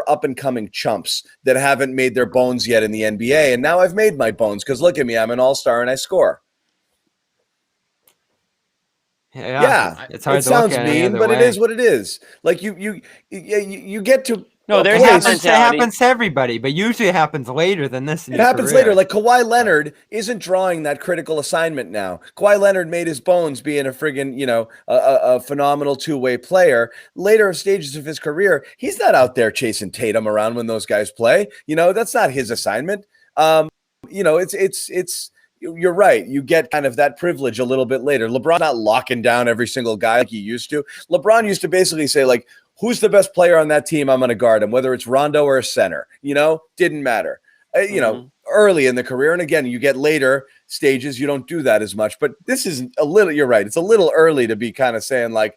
up and coming chumps that haven't made their bones yet in the NBA, and now I've made my bones because look at me, I'm an all-star and I score. Yeah, it's hard. It sounds mean, but it is what it is. Like you get to. No, it happens to everybody, but usually it happens later than this. It happens later. Like Kawhi Leonard isn't drawing that critical assignment now. Kawhi Leonard made his bones being a friggin', a phenomenal two-way player. Later stages of his career, he's not out there chasing Tatum around when those guys play. That's not his assignment. It's. You're right. You get kind of that privilege a little bit later. LeBron not locking down every single guy like he used to. LeBron used to basically say, like, who's the best player on that team? I'm going to guard him, whether it's Rondo or a center. Didn't matter. Early in the career. And again, you get later stages, you don't do that as much. But this is you're right. It's a little early to be kind of saying, like,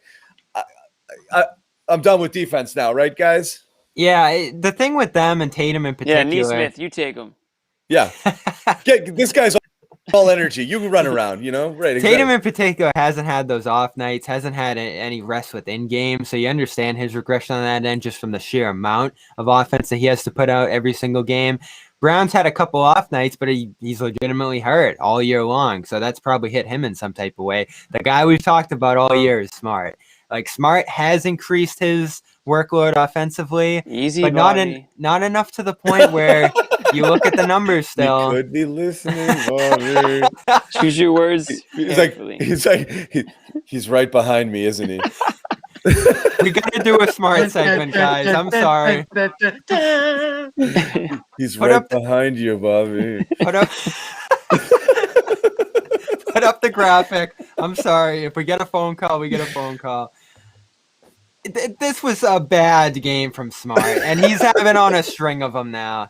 I'm done with defense now, right, guys? Yeah, the thing with them and Tatum in particular. Yeah, Nesmith, you take him. Yeah. This guy's all energy. You can run around, right? Exactly. Tatum in particular hasn't had those off nights, hasn't had any rest within games, so you understand his regression on that end just from the sheer amount of offense that he has to put out every single game. Brown's had a couple off nights, but he's legitimately hurt all year long, so that's probably hit him in some type of way. The guy we've talked about all year is Smart. Like, Smart has increased his workload offensively, but not enough to the point where you look at the numbers still. You could be listening, Bobby. Choose your words. He's right behind me, isn't he? We got to do a Smart segment, guys. I'm sorry. He's right behind you, Bobby. Put up the graphic. I'm sorry. If we get a phone call, we get a phone call. This was a bad game from Smart, and he's having on a string of them now.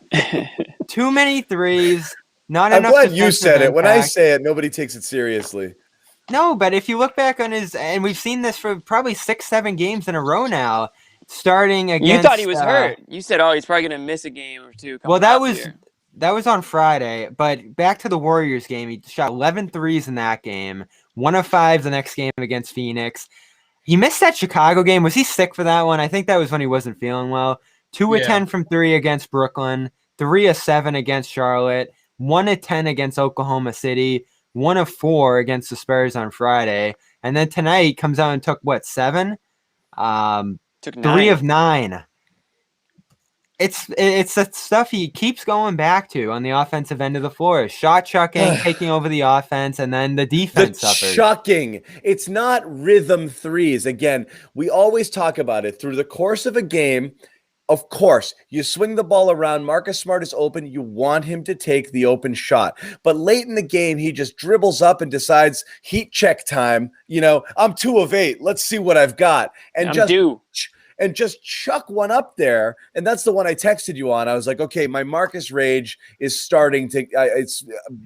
Too many threes, not enough. I'm glad you said it. When I say it, nobody takes it seriously. No, but if you look back on and we've seen this for probably 6-7 games in a row now, starting against. You thought he was hurt. You said, he's probably going to miss a game or two. Well, that was on Friday, but back to the Warriors game, he shot 11 threes in that game, 1 of 5 the next game against Phoenix. He missed that Chicago game. Was he sick for that one? I think that was when he wasn't feeling well. 2 of 10 from 3 against Brooklyn, 3 of 7 against Charlotte, 1 of 10 against Oklahoma City, 1 of 4 against the Spurs on Friday. And then tonight he comes out and took 7? Took 3 of 9. It's the stuff he keeps going back to on the offensive end of the floor. Shot chucking, taking over the offense, and then the defense suffers. Chucking. It's not rhythm threes. Again, we always talk about it. Through the course of a game, of course, you swing the ball around. Marcus Smart is open. You want him to take the open shot. But late in the game, he just dribbles up and decides heat check time. I'm 2 of 8. Let's see what I've got. And just chuck one up there. And that's the one I texted you on. I was like, okay, my Marcus rage is starting to, it's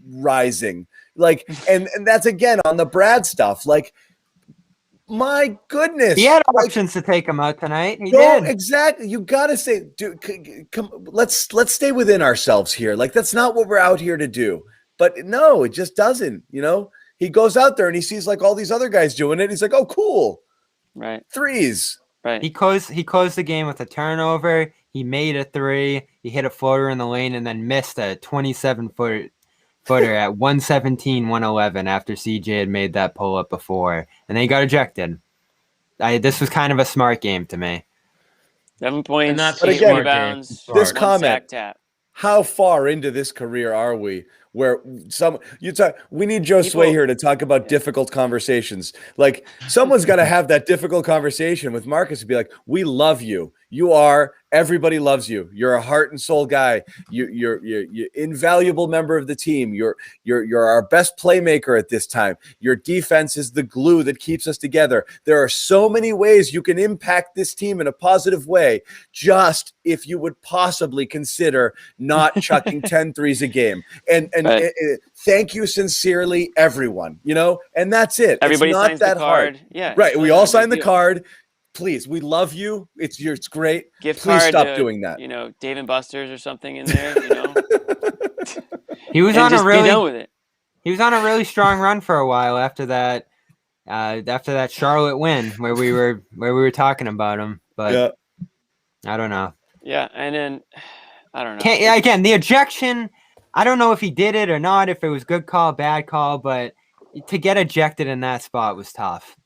rising. Like, and that's again on the Brad stuff. Like, my goodness. He had options to take him out tonight. He did. Exactly. You got to say, dude, come, let's stay within ourselves here. Like, that's not what we're out here to do. But no, it just doesn't, He goes out there and he sees like all these other guys doing it. He's like, oh, cool. Right. Threes. Right. He closed the game with a turnover. He made a 3. He hit a floater in the lane and then missed a 27-footer at 117-111 after CJ had made that pull-up before. And then he got ejected. This was kind of a Smart game to me. 7 points, not 8 again, rebounds, this 1 comment, sack tap. how far into this career are we where we need Joe Sway here to talk about difficult conversations. Like someone's got to have that difficult conversation with Marcus to be like, we love you. Everybody loves you. You're a heart and soul guy. You're invaluable member of the team. You're our best playmaker at this time. Your defense is the glue that keeps us together. There are so many ways you can impact this team in a positive way. Just if you would possibly consider not chucking 10 threes a game. And thank you sincerely, everyone. And that's it. Everybody it's not signs that the card. hard. Yeah, right. We all sign the deal. card. Please, we love you. It's great. Gift Please card stop to, doing that. Dave and Buster's or something in there. He was and on just a really be done with it. He was on a really strong run for a while after that. After that Charlotte win, where we were talking about him, but I don't know. Yeah, and then I don't know. Again, the ejection. I don't know if he did it or not. If it was good call, bad call, but to get ejected in that spot was tough.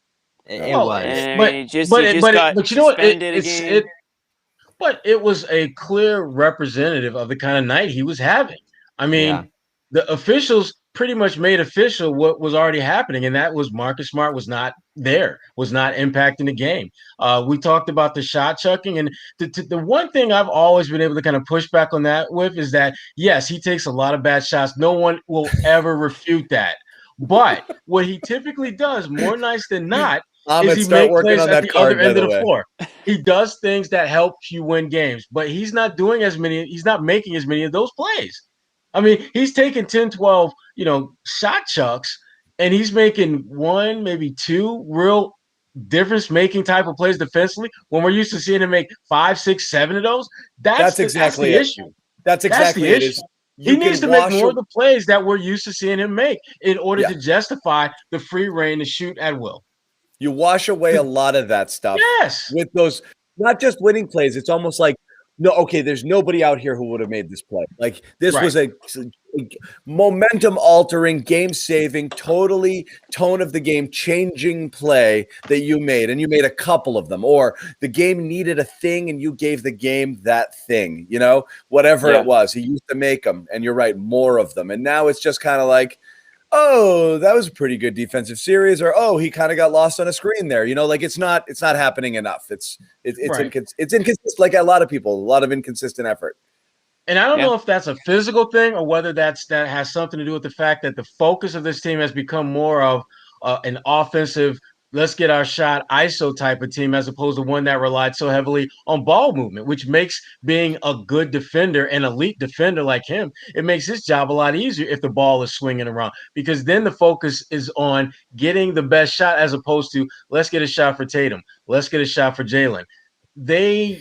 It was. But you know what? But it was a clear representative of the kind of night he was having. I mean, the officials pretty much made official what was already happening, and that was Marcus Smart was not there, was not impacting the game. We talked about the shot chucking, and the one thing I've always been able to kind of push back on that with is that, yes, he takes a lot of bad shots. No one will ever refute that. But what he typically does, more nights than not, is he makes plays on at the other end of the floor. He does things that help you win games, but he's not doing as many. He's not making as many of those plays. I mean, he's taking 10, 12, shot chucks, and he's making 1, maybe 2 real difference-making type of plays defensively. When we're used to seeing him make 5, 6, 7 of those, that's exactly the issue. That's exactly the issue. He needs to make more of the plays that we're used to seeing him make in order to justify the free reign to shoot at will. You wash away a lot of that stuff. Yes. With those, not just winning plays. It's almost like, there's nobody out here who would have made this play. Like this was a momentum altering, game saving, totally tone of the game changing play that you made. And you made a couple of them, or the game needed a thing and you gave the game that thing, whatever it was. He used to make them, and you're right, more of them. And now it's just kind of like, oh, that was a pretty good defensive series, or he kind of got lost on a screen there. It's not happening enough. It's inconsistent, like a lot of people, a lot of inconsistent effort. And I don't know if that's a physical thing or whether that has something to do with the fact that the focus of this team has become more of an offensive, let's get our shot ISO type of team, as opposed to one that relied so heavily on ball movement, which makes being a good defender, an elite defender like him, it makes his job a lot easier if the ball is swinging around, because then the focus is on getting the best shot as opposed to let's get a shot for Tatum, let's get a shot for Jaylen. They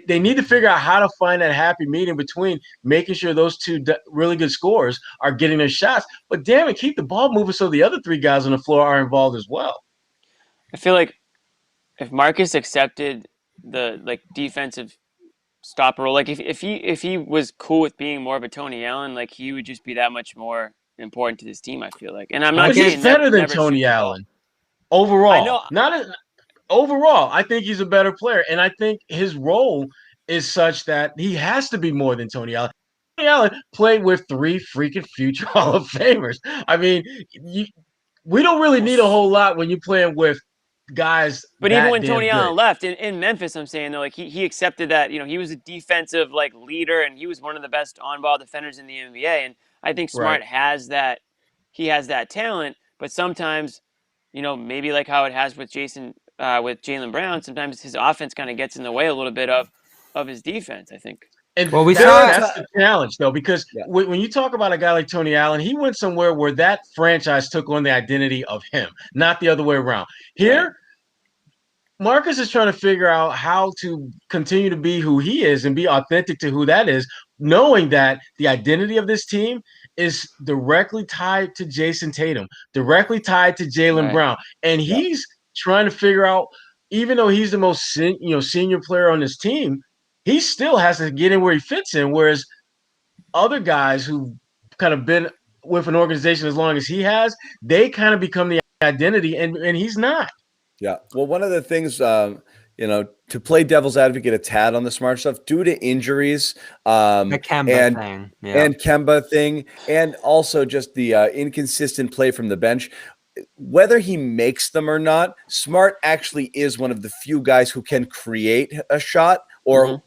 need to figure out how to find that happy medium between making sure those two really good scorers are getting their shots, but damn it, keep the ball moving so the other 3 guys on the floor are involved as well. I feel like if Marcus accepted the defensive stopper role, like if he was cool with being more of a Tony Allen, like he would just be that much more important to this team. I feel like, and I'm not saying he's better than Tony Allen overall. I know. Overall, I think he's a better player, and I think his role is such that he has to be more than Tony Allen. Tony Allen played with 3 freaking future Hall of Famers. I mean, we don't really need a whole lot when you're playing with guys. But even when Tony Allen left in Memphis, I'm saying though, like he accepted that he was a defensive leader, and he was one of the best on-ball defenders in the NBA. And I think Smart has that. He has that talent, but sometimes, maybe like how it has with Jayson, with Jaylen Brown, sometimes his offense kind of gets in the way a little bit of his defense, I think. And that's the challenge, though, because when you talk about a guy like Tony Allen, he went somewhere where that franchise took on the identity of him, not the other way around. Here, Marcus is trying to figure out how to continue to be who he is and be authentic to who that is, knowing that the identity of this team is directly tied to Jayson Tatum, directly tied to Jaylen Brown. And he's trying to figure out, even though he's the most senior player on this team, he still has to get in where he fits in, whereas other guys who've kind of been with an organization as long as he has, they kind of become the identity, and he's not. Yeah. Well, one of the things, to play devil's advocate a tad on the Smart stuff due to injuries, the Kemba thing, and Kemba thing, and also just the inconsistent play from the bench. Whether he makes them or not, Smart actually is one of the few guys who can create a shot, or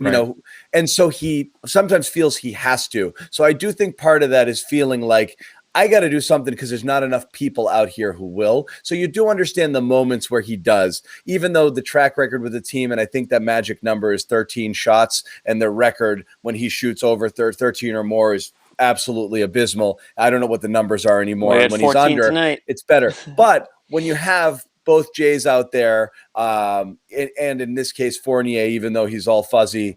and so he sometimes feels he has to. So I do think part of that is feeling like, I got to do something because there's not enough people out here who will. So you do understand the moments where he does, even though the track record with the team, and I think that magic number is 13 shots, and the record when he shoots over 13 or more is absolutely abysmal. I don't know what the numbers are anymore. When he's under, it's better. But when you have both Jays out there, and in this case, Fournier, even though he's all fuzzy,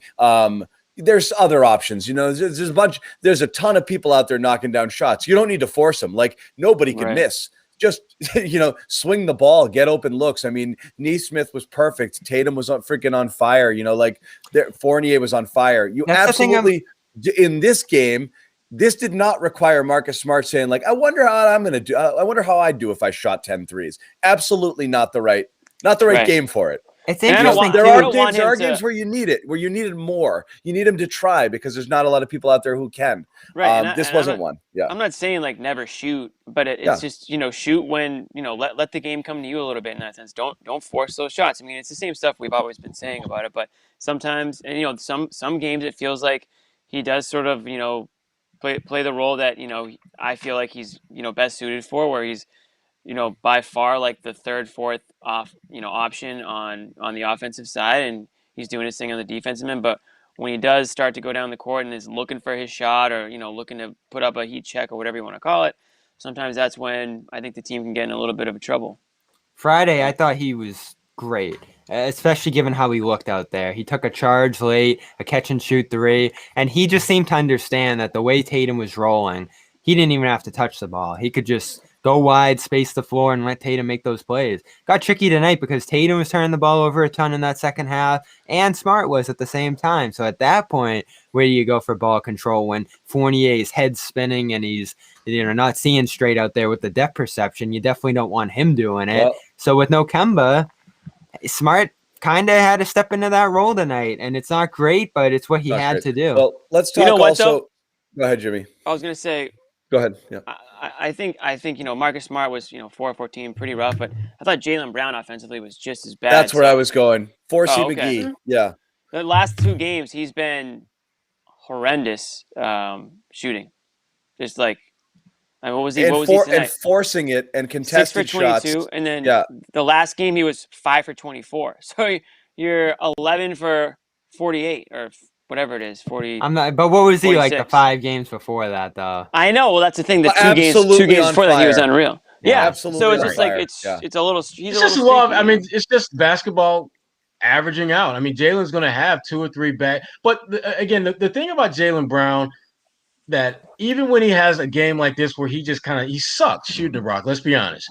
there's other options. There's a ton of people out there knocking down shots. You don't need to force them. Like, nobody can miss. Just, swing the ball, get open looks. I mean, Nesmith was perfect. Tatum was freaking on fire. Fournier was on fire. In this game, this did not require Marcus Smart saying, like, I wonder how I'm going to do. I wonder how I'd do if I shot 10 threes. Absolutely not the right game for it. It's interesting. There are games where you need it, where you need it more. You need him to try because there's not a lot of people out there who can. Right. This wasn't one. Yeah. I'm not saying like never shoot, but it's just, shoot when, let the game come to you a little bit in that sense. Don't force those shots. I mean, it's the same stuff we've always been saying about it, but sometimes, and some games it feels like he does sort of, play the role that, I feel like he's, best suited for, where he's, by far like the third, fourth option on the offensive side, and he's doing his thing on the defensive end. But when he does start to go down the court and is looking for his shot, or looking to put up a heat check or whatever you want to call it, sometimes that's when I think the team can get in a little bit of trouble. Friday, I thought he was great, especially given how he looked out there. He took a charge late, a catch and shoot three, and he just seemed to understand that the way Tatum was rolling, he didn't even have to touch the ball. He could just go wide, space the floor, and let Tatum make those plays. Got tricky tonight because Tatum was turning the ball over a ton in that second half, and Smart was at the same time. So at that point, where do you go for ball control when Fournier's head's spinning and he's not seeing straight out there with the depth perception? You definitely don't want him doing it. Well, so with no Kemba, Smart kind of had to step into that role tonight, and it's not great, but it's what he had to do. Well, let's talk also. Go ahead, Jimmy. I was going to say. Go ahead. Yeah. I think Marcus Smart was 4-14, pretty rough, but I thought Jaylen Brown offensively was just as bad. That's where I was going. Forsey McGee. Yeah. The last two games he's been horrendous shooting. Just like, what was he tonight? And forcing it and contested 6 for 22, shots. And then the last game he was 5 for 24. So you're 11 for 48 or whatever it is, 40. I'm not. But what was he 46. like the 5 games before that, though? I know. Well, that's the thing. The two games before that, he was unreal. Yeah, absolutely. So it's just like it's a little. It's just love. I mean, it's just basketball averaging out. I mean, Jaylen's going to have 2 or 3 back. But again, the thing about Jaylen Brown, that even when he has a game like this where he just he sucks shooting the rock. Let's be honest.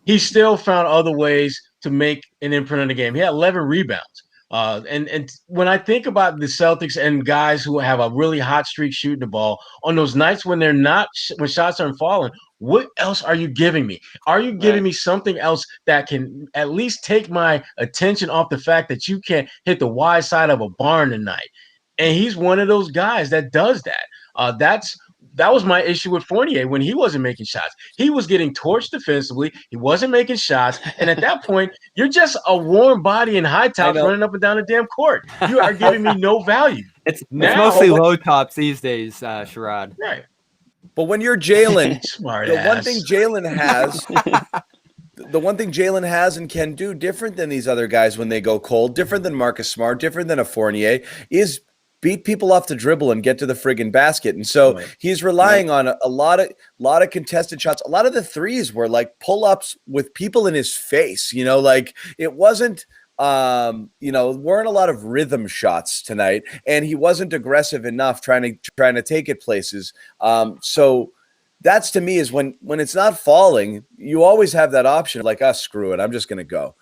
He still found other ways to make an imprint on the game. He had 11 rebounds. And when I think about the Celtics and guys who have a really hot streak shooting the ball, on those nights when they're not, when shots aren't falling, what else are you giving me? Are you giving me something else that can at least take my attention off the fact that you can't hit the wide side of a barn tonight? And he's one of those guys that does that. That was my issue with Fournier when he wasn't making shots. He was getting torched defensively. He wasn't making shots. And at that point, you're just a warm body in high tops running up and down the damn court. You are giving me no value. It's mostly low tops these days, Sherrod. Right. But when you're Jaylen, one thing Jaylen has and can do different than these other guys when they go cold, different than Marcus Smart, different than a Fournier, is beat people off the dribble and get to the friggin' basket. And so he's relying on a lot of contested shots. A lot of the threes were like pull-ups with people in his face, like it wasn't, weren't a lot of rhythm shots tonight, and he wasn't aggressive enough trying to take it places. So that's, to me, is when it's not falling, you always have that option of like, screw it, I'm just going to go.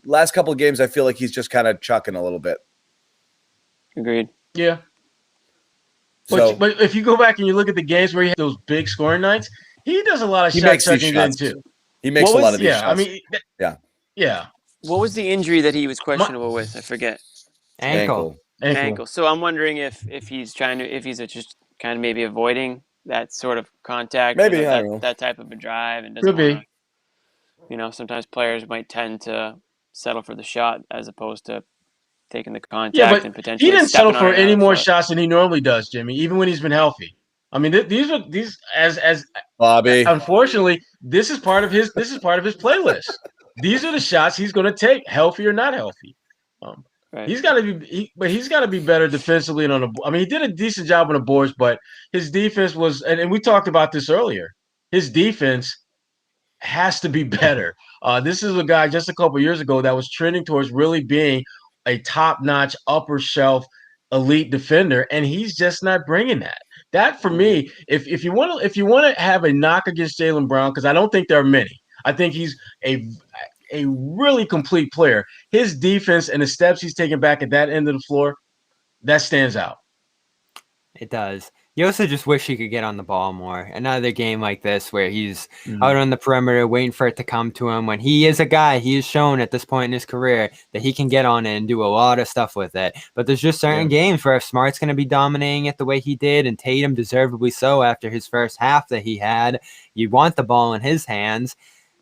Last couple of games, I feel like he's just kind of chucking a little bit. Agreed. Yeah. But if you go back and you look at the games where he had those big scoring nights, he does a lot of shot chucking then too. He makes a lot of these shots. Yeah. What was the injury that he was questionable with? I forget. Ankle. So I'm wondering if he's just kind of maybe avoiding that sort of contact, Maybe, I don't know. that type of a drive, and doesn't want to. Sometimes players might tend to settle for the shot as opposed to taking the contact and potentially. He didn't settle for any more foot. shots than he normally does, Jimmy, even when he's been healthy. I mean, these as Bobby. Unfortunately, this is part of his playlist. These are the shots he's going to take, healthy or not healthy. Right. He's got to be better defensively and on the. I mean, he did a decent job on the boards, but his defense was, and we talked about this earlier. His defense has to be better. This is a guy just a couple years ago that was trending towards really being a top-notch, upper shelf, elite defender, and he's just not bringing that. That for me, if you want to have a knock against Jaylen Brown, because I don't think there are many. I think he's a really complete player. His defense and the steps he's taking back at that end of the floor, that stands out. It does. You also just wish he could get on the ball more. Another game like this where he's out on the perimeter waiting for it to come to him. When he is a guy, he has shown at this point in his career that he can get on it and do a lot of stuff with it. But there's just certain games where if Smart's going to be dominating it the way he did, and Tatum deservedly so after his first half that he had, you want the ball in his hands.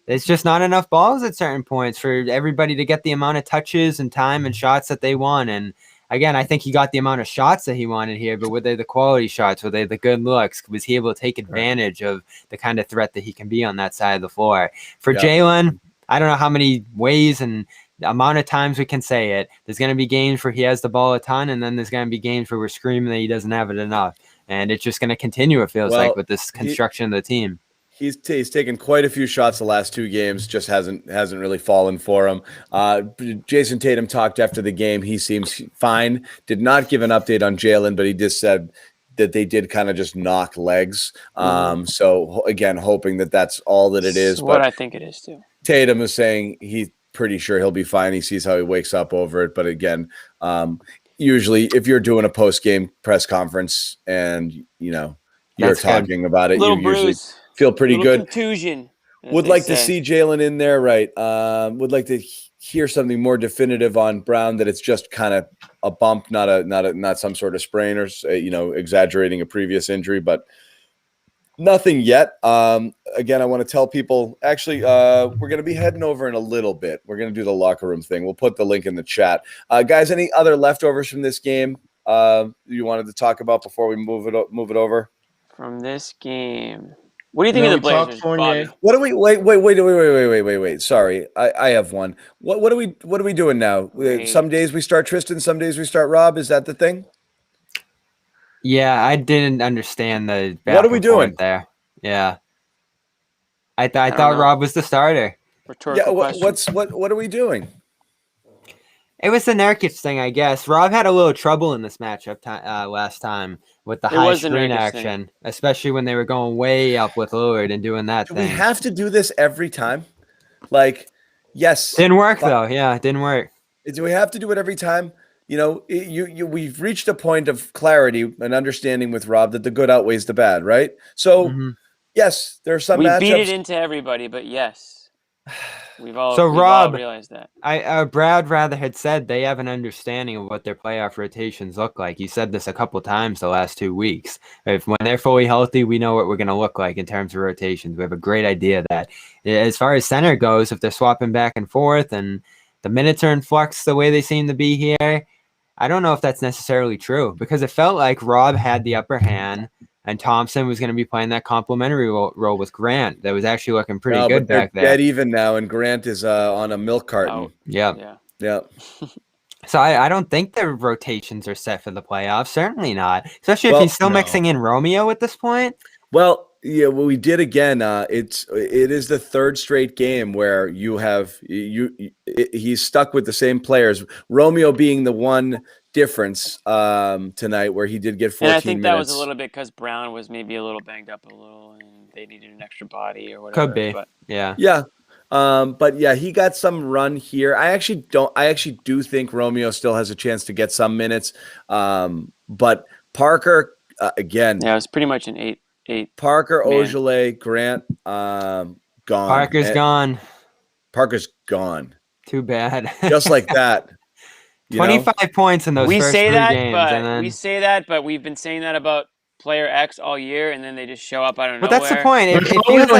There's just not enough balls at certain points for everybody to get the amount of touches and time and shots that they want. And again, I think he got the amount of shots that he wanted here, but were they the quality shots? Were they the good looks? Was he able to take advantage of the kind of threat that he can be on that side of the floor? For Jaylen, I don't know how many ways and the amount of times we can say it. There's going to be games where he has the ball a ton, and then there's going to be games where we're screaming that he doesn't have it enough. And it's just going to continue, it feels like, with this construction of the team. He's taken quite a few shots the last two games, just hasn't really fallen for him. Jayson Tatum talked after the game. He seems fine. Did not give an update on Jaylen, but he just said that they did kind of just knock legs. So again, hoping that that's all that it is. What I think it is too. Tatum is saying he's pretty sure he'll be fine. He sees how he wakes up over it. But again, usually if you're doing a post-game press conference and you're talking about it, you usually feel pretty good. Contusion. Would like to see Jaylen in there, right? Would like to hear something more definitive on Brown, that it's just kind of a bump, not some sort of sprain or exaggerating a previous injury, but nothing yet. Again, I want to tell people, actually, we're going to be heading over in a little bit. We're going to do the locker room thing. We'll put the link in the chat. Guys, any other leftovers from this game you wanted to talk about before we move it over? From this game. What do you think of the Blazers, Bobby? What do we wait? Sorry, I have one. What are we doing now? Some days we start Tristan, some days we start Rob. Is that the thing? Yeah, I didn't understand the. What are we doing there? Yeah, I thought Rob was the starter. Rhetorical question. What are we doing? It was the Nurkic thing, I guess. Rob had a little trouble in this matchup last time with the high screen action, especially when they were going way up with Lillard and doing that thing. We have to do this every time? Like, yes. Didn't work, though. Yeah, it didn't work. Do we have to do it every time? We've reached a point of clarity and understanding with Rob that the good outweighs the bad, right? So, yes, there are some matchups. We beat it into everybody, but yes. We've all realized that. Brad rather had said they have an understanding of what their playoff rotations look like. He said this a couple times the last 2 weeks. When they're fully healthy, we know what we're going to look like in terms of rotations. We have a great idea of that. As far as center goes, if they're swapping back and forth and the minutes are in flux the way they seem to be here, I don't know if that's necessarily true, because it felt like Rob had the upper hand and Thompson was going to be playing that complementary role with Grant. That was actually looking pretty good back there. Dead even now, and Grant is on a milk carton. Oh, yeah. So I don't think the rotations are set for the playoffs. Certainly not, especially if he's still mixing in Romeo at this point. Well, yeah, we did again. It is the third straight game where he's stuck with the same players. Romeo being the one difference tonight, where he did get 14 minutes. And I think that was a little bit because Brown was maybe a little banged up and they needed an extra body or whatever. Could be, but. yeah. But yeah, he got some run here. I actually do think Romeo still has a chance to get some minutes. But Parker again. Yeah, it was pretty much an eight. Parker, Ogilvy, Grant, gone. Parker's gone. Parker's gone. Too bad. Just like that. 25 points in those first 3 games. And then... We say that, but we've been saying that about player X all year, and then they just show up out of nowhere. But that's the point.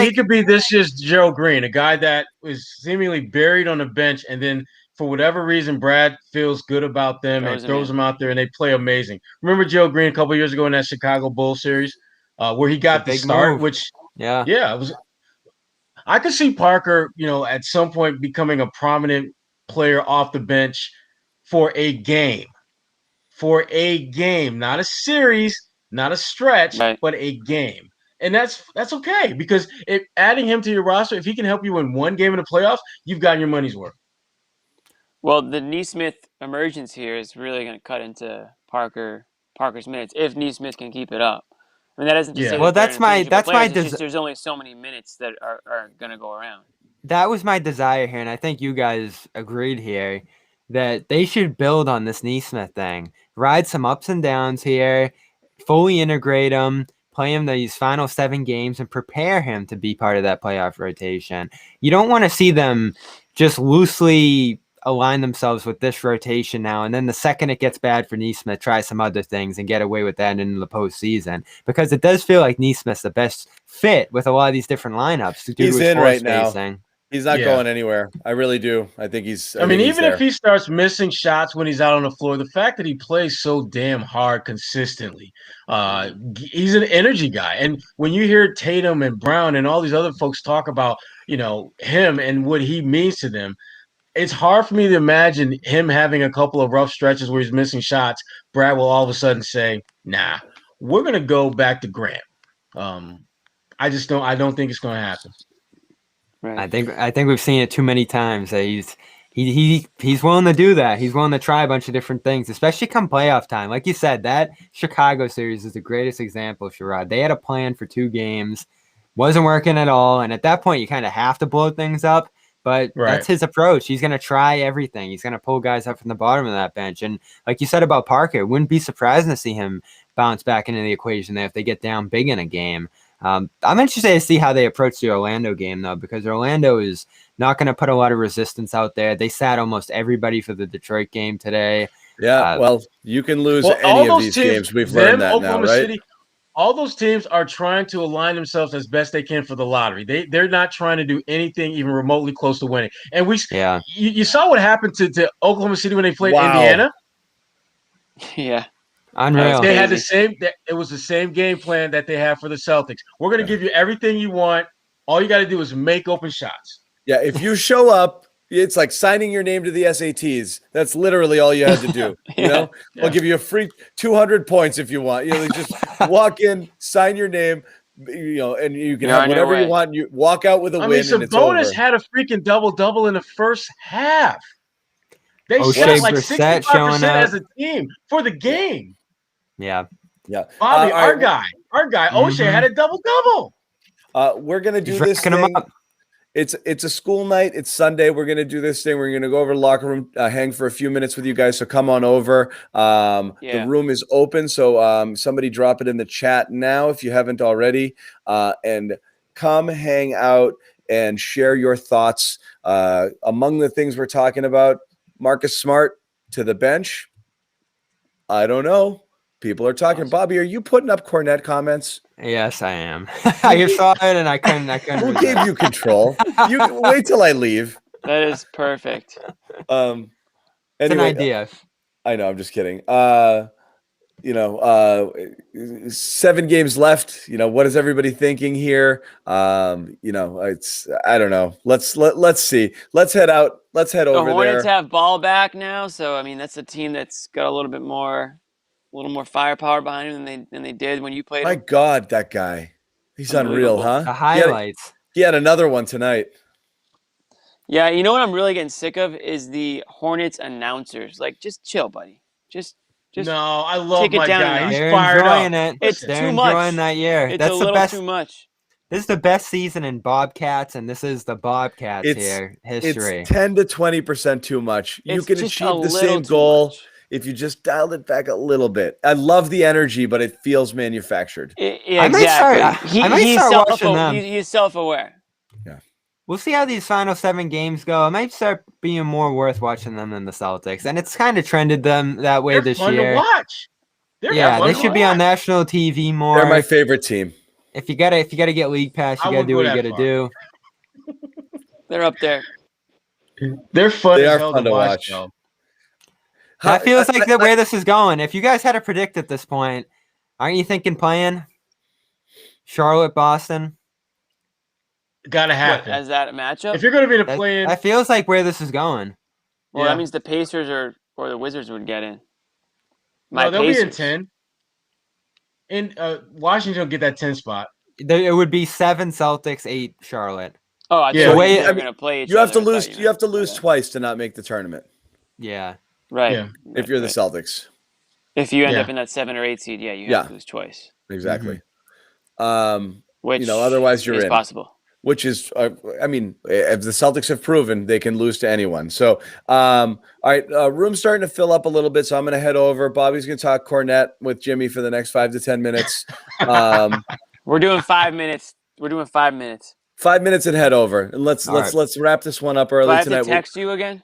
He could be this year's Gerald Green, a guy that was seemingly buried on the bench, and then for whatever reason, Brad feels good about them and throws them out there, and they play amazing. Remember Gerald Green a couple years ago in that Chicago Bulls series where he got the start, move. which it was. I could see Parker, at some point becoming a prominent player off the bench for a game, not a series, not a stretch, but a game. And that's okay because adding him to your roster, if he can help you win one game in the playoffs, you've gotten your money's worth. Well, the Nesmith emergence here is really going to cut into Parker's minutes if Nesmith can keep it up. I mean, that isn't to say well, that's my there's only so many minutes that are going to go around. That was my desire here, and I think you guys agreed here that they should build on this Nesmith thing, ride some ups and downs here, fully integrate him, play him these final 7 games, and prepare him to be part of that playoff rotation. You don't want to see them just loosely align themselves with this rotation now, and then the second it gets bad for Nesmith, try some other things and get away with that in the postseason, because it does feel like Nesmith's the best fit with a lot of these different lineups. He's in right now. He's not going anywhere. I really do. I think he's. Even if he starts missing shots when he's out on the floor, the fact that he plays so damn hard consistently, he's an energy guy. And when you hear Tatum and Brown and all these other folks talk about, him and what he means to them, it's hard for me to imagine him having a couple of rough stretches where he's missing shots. Brad will all of a sudden say, "Nah, we're gonna go back to Grant." I don't think it's gonna happen. Right. I think we've seen it too many times that he's willing to do that. He's willing to try a bunch of different things, especially come playoff time. Like you said, that Chicago series is the greatest example, Sherrod. They had a plan for 2 games, wasn't working at all, and at that point you kind of have to blow things up. But that's his approach. He's going to try everything. He's going to pull guys up from the bottom of that bench. And like you said about Parker, it wouldn't be surprising to see him bounce back into the equation there if they get down big in a game. I'm interested to see how they approach the Orlando game, though, because Orlando is not going to put a lot of resistance out there. They sat almost everybody for the Detroit game today. Yeah, well, you can lose any of these games. We've learned that Oklahoma now, right? City, all those teams are trying to align themselves as best they can for the lottery. They're not trying to do anything even remotely close to winning. And you saw what happened to Oklahoma City when they played Indiana. Yeah. Unreal. They had it was the same game plan that they have for the Celtics. We're going to give you everything you want. All you got to do is make open shots. Yeah, if you show up, it's like signing your name to the SATs. That's literally all you had to do. I'll give you a free 200 points if you want. Just walk in, sign your name, and you can have whatever you want. You walk out with a win. Sabonis had a freaking double-double in the first half. They shot like 65% as a team for the game. Yeah. Bobby, our guy, O'Shea had a double-double. We're gonna do this thing. It's a school night. It's Sunday. We're gonna do this thing. We're gonna go over to the locker room, hang for a few minutes with you guys. So come on over. The room is open. So somebody drop it in the chat now if you haven't already, and come hang out and share your thoughts. Among the things we're talking about, Marcus Smart to the bench. I don't know. People are talking. Awesome. Bobby, are you putting up Cornette comments? Yes, I am. I saw it and I couldn't. Who gave you control? You wait till I leave. That is perfect. Anyway, it's an idea. I know. I'm just kidding. 7 games left. What is everybody thinking here? It's I don't know. Let's see. Let's head out. Let's head over there. The Hornets have ball back now, so that's a team that's got a little more firepower behind him than they did when you played. My God, that guy. He's unreal, huh? The highlights. He had another one tonight. Yeah, you know what I'm really getting sick of is the Hornets announcers. Like, just chill, buddy. Just no, I love take it my down guy. He's They're fired enjoying up. It. They're enjoying that year. That's a little too much. This is the best season in Bobcats, and this is the Bobcats history. It's 10 to 20% too much. You can achieve the same goal if you just dialed it back a little bit. I love the energy, but it feels manufactured. Exactly. I might start watching them. He's self-aware. Yeah. we'll see how these final 7 games go. It might start being more worth watching them than the Celtics, and it's kind of trended them that way this fun year. To watch. They should be on national TV more. They're my favorite team. If you gotta get league pass, you gotta do what you gotta do. They're up there. They're fun. They as are hell fun to watch. That feels like the way this is going. If you guys had to predict at this point, aren't you thinking playing Charlotte, Boston? Gotta happen. As that a matchup? If you're going to be the play-in, that feels like where this is going. Well, that means the Pacers or the Wizards would get in. No, they'll be in 10. And Washington will get that 10 spot. It would be 7 Celtics, 8 Charlotte. Oh, I yeah. thought you were going to play each You have other. to lose. You have to lose twice to not make the tournament. Yeah. Right. Yeah. If you're the Celtics. If you end up in that 7 or 8 seed, you have to lose twice. Exactly. Which otherwise you're is in. Possible. Which is, if the Celtics have proven they can lose to anyone. So, all right, room's starting to fill up a little bit, so I'm going to head over. Bobby's going to talk cornet with Jimmy for the next 5 to 10 minutes. We're doing 5 minutes. 5 minutes and head over, and let's wrap this one up early tonight. tonight. Do I have to text you again?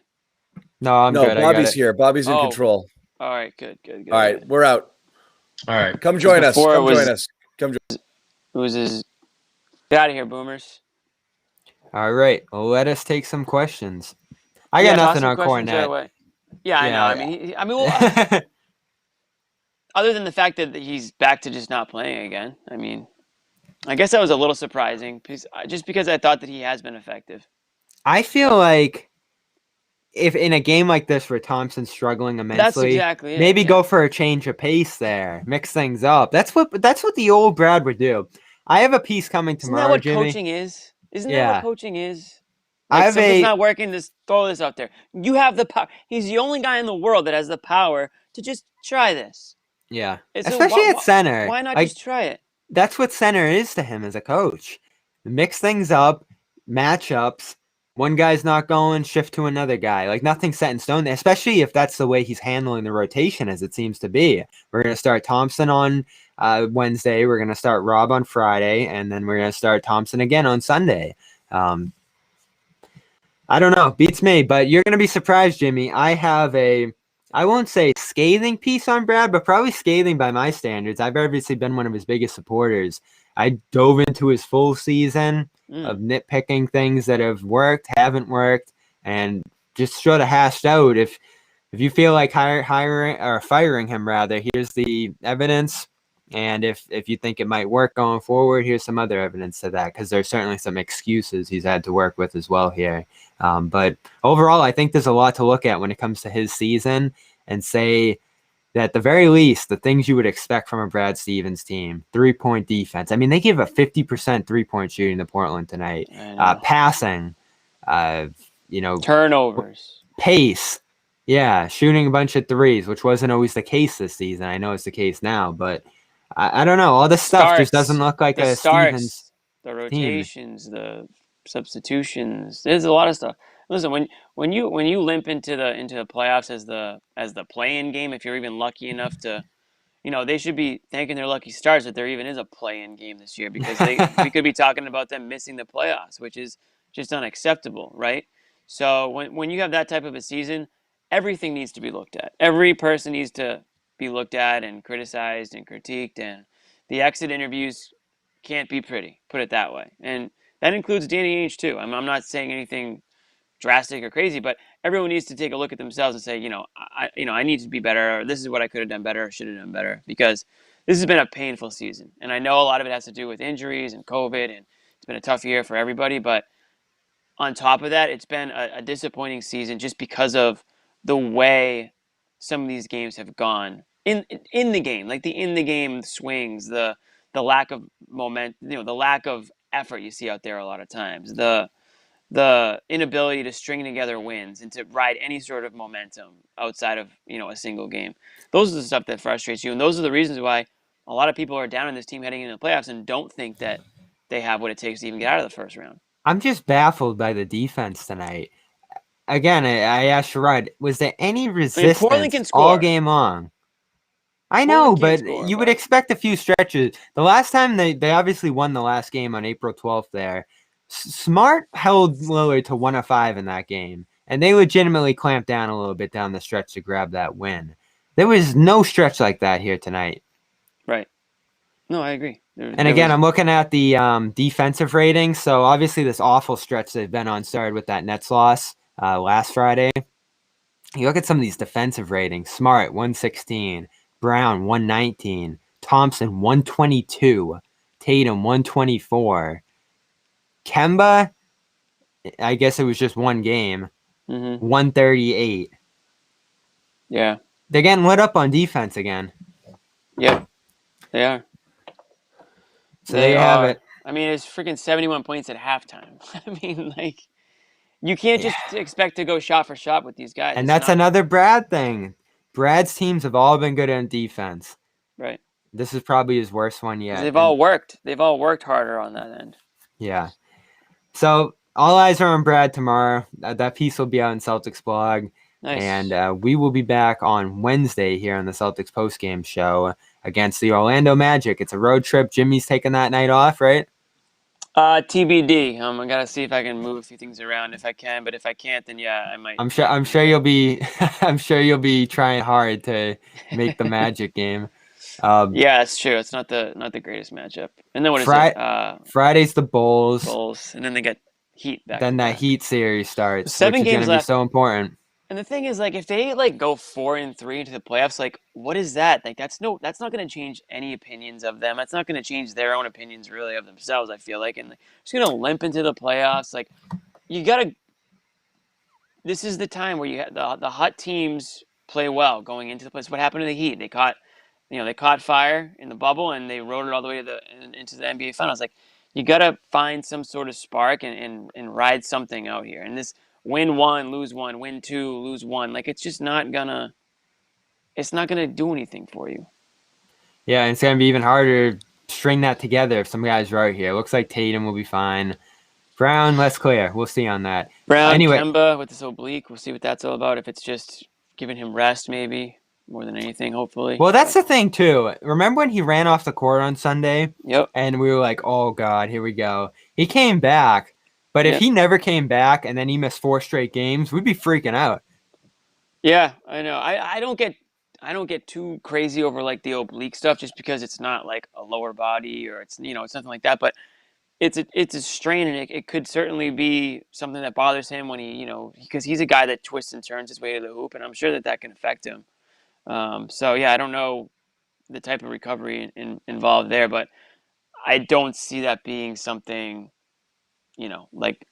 No, I'm good. Bobby's here. Bobby's in control. All right, good. All right, we're out. All right, come join us. It was his. Get out of here, boomers. All right, well, let us take some questions. I got nothing on Cornet. Right, I know. I mean, well, other than the fact that he's back to just not playing again. I mean, I guess that was a little surprising, just because I thought that he has been effective. I feel like if in a game like this where Thompson's struggling immensely, that's exactly it, maybe go for a change of pace there, mix things up. That's what the old Brad would do. I have a piece coming tomorrow, Jimmy. Isn't that what coaching is? Isn't that what coaching is? Like, if something's not working, just throw this out there. You have the power. He's the only guy in the world that has the power to just try this. Yeah, especially at center. Why not just try it? That's what center is to him as a coach. Mix things up, matchups. One guy's not going, shift to another guy. Like, nothing's set in stone, especially if that's the way he's handling the rotation, as it seems to be. We're going to start Thompson on Wednesday. We're going to start Rob on Friday, and then we're going to start Thompson again on Sunday. I don't know. Beats me, but you're going to be surprised, Jimmy. I have I won't say scathing piece on Brad, but probably scathing by my standards. I've obviously been one of his biggest supporters. I dove into his full season of nitpicking things that have worked, haven't worked, and just sort of hashed out. If you feel like hiring or firing him, rather, here's the evidence. And if you think it might work going forward, here's some other evidence to that, because there's certainly some excuses he's had to work with as well here. But overall, I think there's a lot to look at when it comes to his season, and say that at the very least, the things you would expect from a Brad Stevens team: 3-point defense. I mean, they give a 50% 3-point shooting to Portland tonight. Passing, turnovers, pace. Yeah, shooting a bunch of threes, which wasn't always the case this season. I know it's the case now, but I don't know. All this stuff just doesn't look like a Stevens the rotations, the substitutions. There's a lot of stuff. Listen, when you limp into the playoffs as the play-in game, if you're even lucky enough to, they should be thanking their lucky stars that there even is a play-in game this year, because we could be talking about them missing the playoffs, which is just unacceptable, right? So when you have that type of a season, everything needs to be looked at. Every person needs to be looked at and criticized and critiqued, and the exit interviews can't be pretty, put it that way. And that includes Danny Ainge too. I'm not saying anything drastic or crazy, but everyone needs to take a look at themselves and say, I need to be better, or this is what I could have done better, or should have done better, because this has been a painful season. And I know a lot of it has to do with injuries and COVID, and it's been a tough year for everybody. But on top of that, it's been a disappointing season just because of the way some of these games have gone in the game, like the in the game swings, the lack of momentum, the lack of effort you see out there a lot of times, the inability to string together wins and to ride any sort of momentum outside of a single game. Those are the stuff that frustrates you, and those are the reasons why a lot of people are down on this team heading into the playoffs and don't think that they have what it takes to even get out of the first round. I'm just baffled by the defense tonight. Again, I asked Sherrod, was there any resistance Portland can score all game long? I know, but you would expect a few stretches. The last time they obviously won the last game on April 12th there. Smart held Lillard to 105 in that game, and they legitimately clamped down a little bit down the stretch to grab that win. There was no stretch like that here tonight. Right. No, I agree. And again, I'm looking at the defensive ratings. So obviously this awful stretch they've been on started with that Nets loss last Friday. You look at some of these defensive ratings. Smart, 116. Brown, 119. Thompson, 122. Tatum, 124. Kemba, I guess it was just one game, 138. Yeah. They're getting lit up on defense again. Yep, they are. So there you have it. I mean, it's freaking 71 points at halftime. I mean, like, you can't just expect to go shot for shot with these guys. And that's another Brad thing. Brad's teams have all been good on defense. Right. This is probably his worst one yet. They've all worked. They've all worked harder on that end. Yeah. So all eyes are on Brad tomorrow. That piece will be out in Celtics blog. Nice. And we will be back on Wednesday here on the Celtics postgame show against the Orlando Magic. It's a road trip. Jimmy's taking that night off, right? TBD. I gotta see if I can move a few things around if I can, but if I can't, then yeah, I might. I'm sure you'll be. I'm sure you'll be trying hard to make the Magic game. Yeah, that's true. It's not the greatest matchup. And then what is it? Friday's the Bulls. And then they get Heat back. Then that Heat series starts. 7 which is games gonna left. Be so important. And the thing is, like, if they go 4-3 into the playoffs, like, what is that? Like, that's not going to change any opinions of them. That's not going to change their own opinions really of themselves. I feel like, and they're just going to limp into the playoffs. Like, you gotta. This is the time where you the hot teams play well going into the playoffs. What happened to the Heat? They caught fire in the bubble and they rode it all the way into the NBA Finals. Like, you gotta find some sort of spark and ride something out here. And this. Win 1, lose 1, win 2, lose 1. Like, it's just not gonna do anything for you. Yeah, and it's gonna be even harder to string that together if some guys are out here. It looks like Tatum will be fine. Brown, less clear. We'll see on that. Brown, anyway, Kemba with this oblique. We'll see what that's all about. If it's just giving him rest, maybe more than anything, hopefully. Well, that's the thing too. Remember when he ran off the court on Sunday? Yep. And we were like, "Oh God, here we go." He came back. But if he never came back and then he missed 4 straight games, we'd be freaking out. Yeah, I know. I don't get too crazy over like the oblique stuff just because it's not like a lower body or it's it's nothing like that. But it's a strain and it could certainly be something that bothers him when he because he's a guy that twists and turns his way to the hoop and I'm sure that can affect him. So yeah, I don't know the type of recovery involved there, but I don't see that being something. Like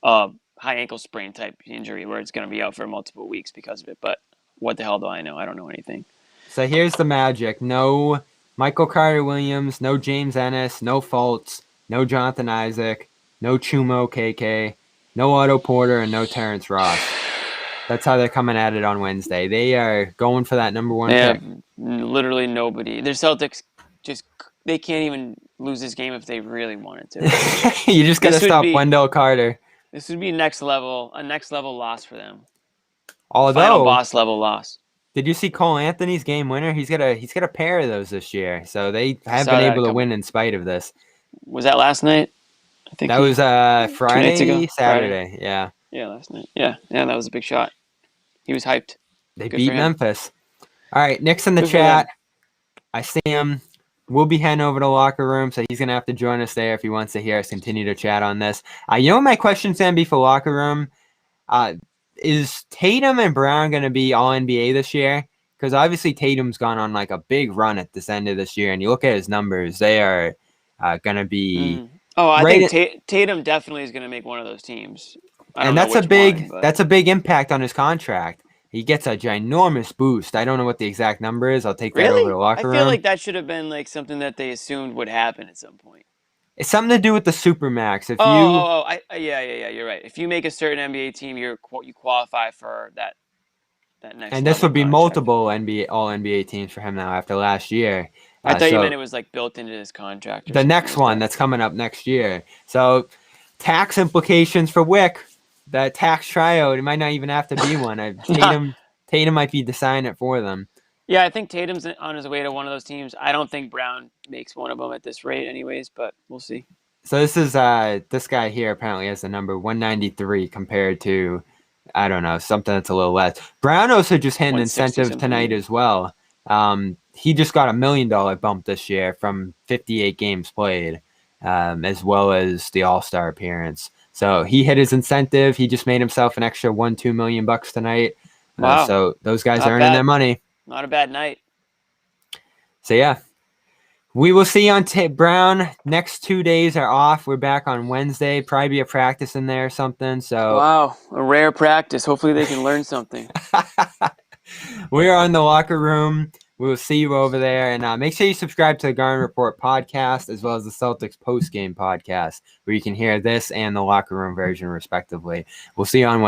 a high ankle sprain type injury where it's going to be out for multiple weeks because of it. But what the hell do I know? I don't know anything. So here's the Magic. No Michael Carter-Williams, no James Ennis, no Fultz, no Jonathan Isaac, no Chumo KK, no Otto Porter, and no Terrence Ross. That's how they're coming at it on Wednesday. They are going for that number 1 pick. Literally nobody. Their Celtics they can't even lose this game if they really wanted to. You just got to stop Wendell Carter. This would be a next level loss for them. Although final boss level loss. Did you see Cole Anthony's game winner? He's got a pair of those this year, so they have been able to win in spite of this. Was that last night? I think that was Friday, Saturday. Friday. Yeah. Yeah, last night. Yeah, that was a big shot. He was hyped. They beat Memphis. All right, Nick's in the chat. I see him. We'll be heading over to the locker room, so he's going to have to join us there if he wants to hear us continue to chat on this. You know what my question's going to be for locker room? Is Tatum and Brown going to be all-NBA this year? Because obviously Tatum's gone on like a big run at this end of this year, and you look at his numbers, they are going to be... I think Tatum definitely is going to make one of those teams. And that's a big impact on his contract. He gets a ginormous boost. I don't know what the exact number is. I'll take that over to the locker room. I feel like that should have been like something that they assumed would happen at some point. It's something to do with the Supermax. Yeah, you're right. If you make a certain NBA team, you qualify for that next. And this would be multiple all-NBA teams for him now after last year. I thought you meant it was like built into his contract. The next one that's coming up next year. So tax implications for Wick. That tax tryout, it might not even have to be one. Tatum might be deciding it for them. Yeah, I think Tatum's on his way to one of those teams. I don't think Brown makes one of them at this rate anyways, but we'll see. So this is this guy here apparently has the number 193 compared to, I don't know, something that's a little less. Brown also just hit an 160 incentive something. tonight as well. He just got $1 million bump this year from 58 games played, as well as the All-Star appearance. So he hit his incentive. He just made himself an extra $2 million tonight. Wow. So those guys Not are earning bad. their money. Not a bad night. So yeah, we will see on Brown. Next 2 days are off. We're back on Wednesday. Probably be a practice in there or something. So Wow, a rare practice. Hopefully they can learn something. we are in the locker room. We will see you over there. And make sure you subscribe to the Garden Report podcast as well as the Celtics post-game podcast, where you can hear this and the locker room version respectively. We'll see you on Wednesday.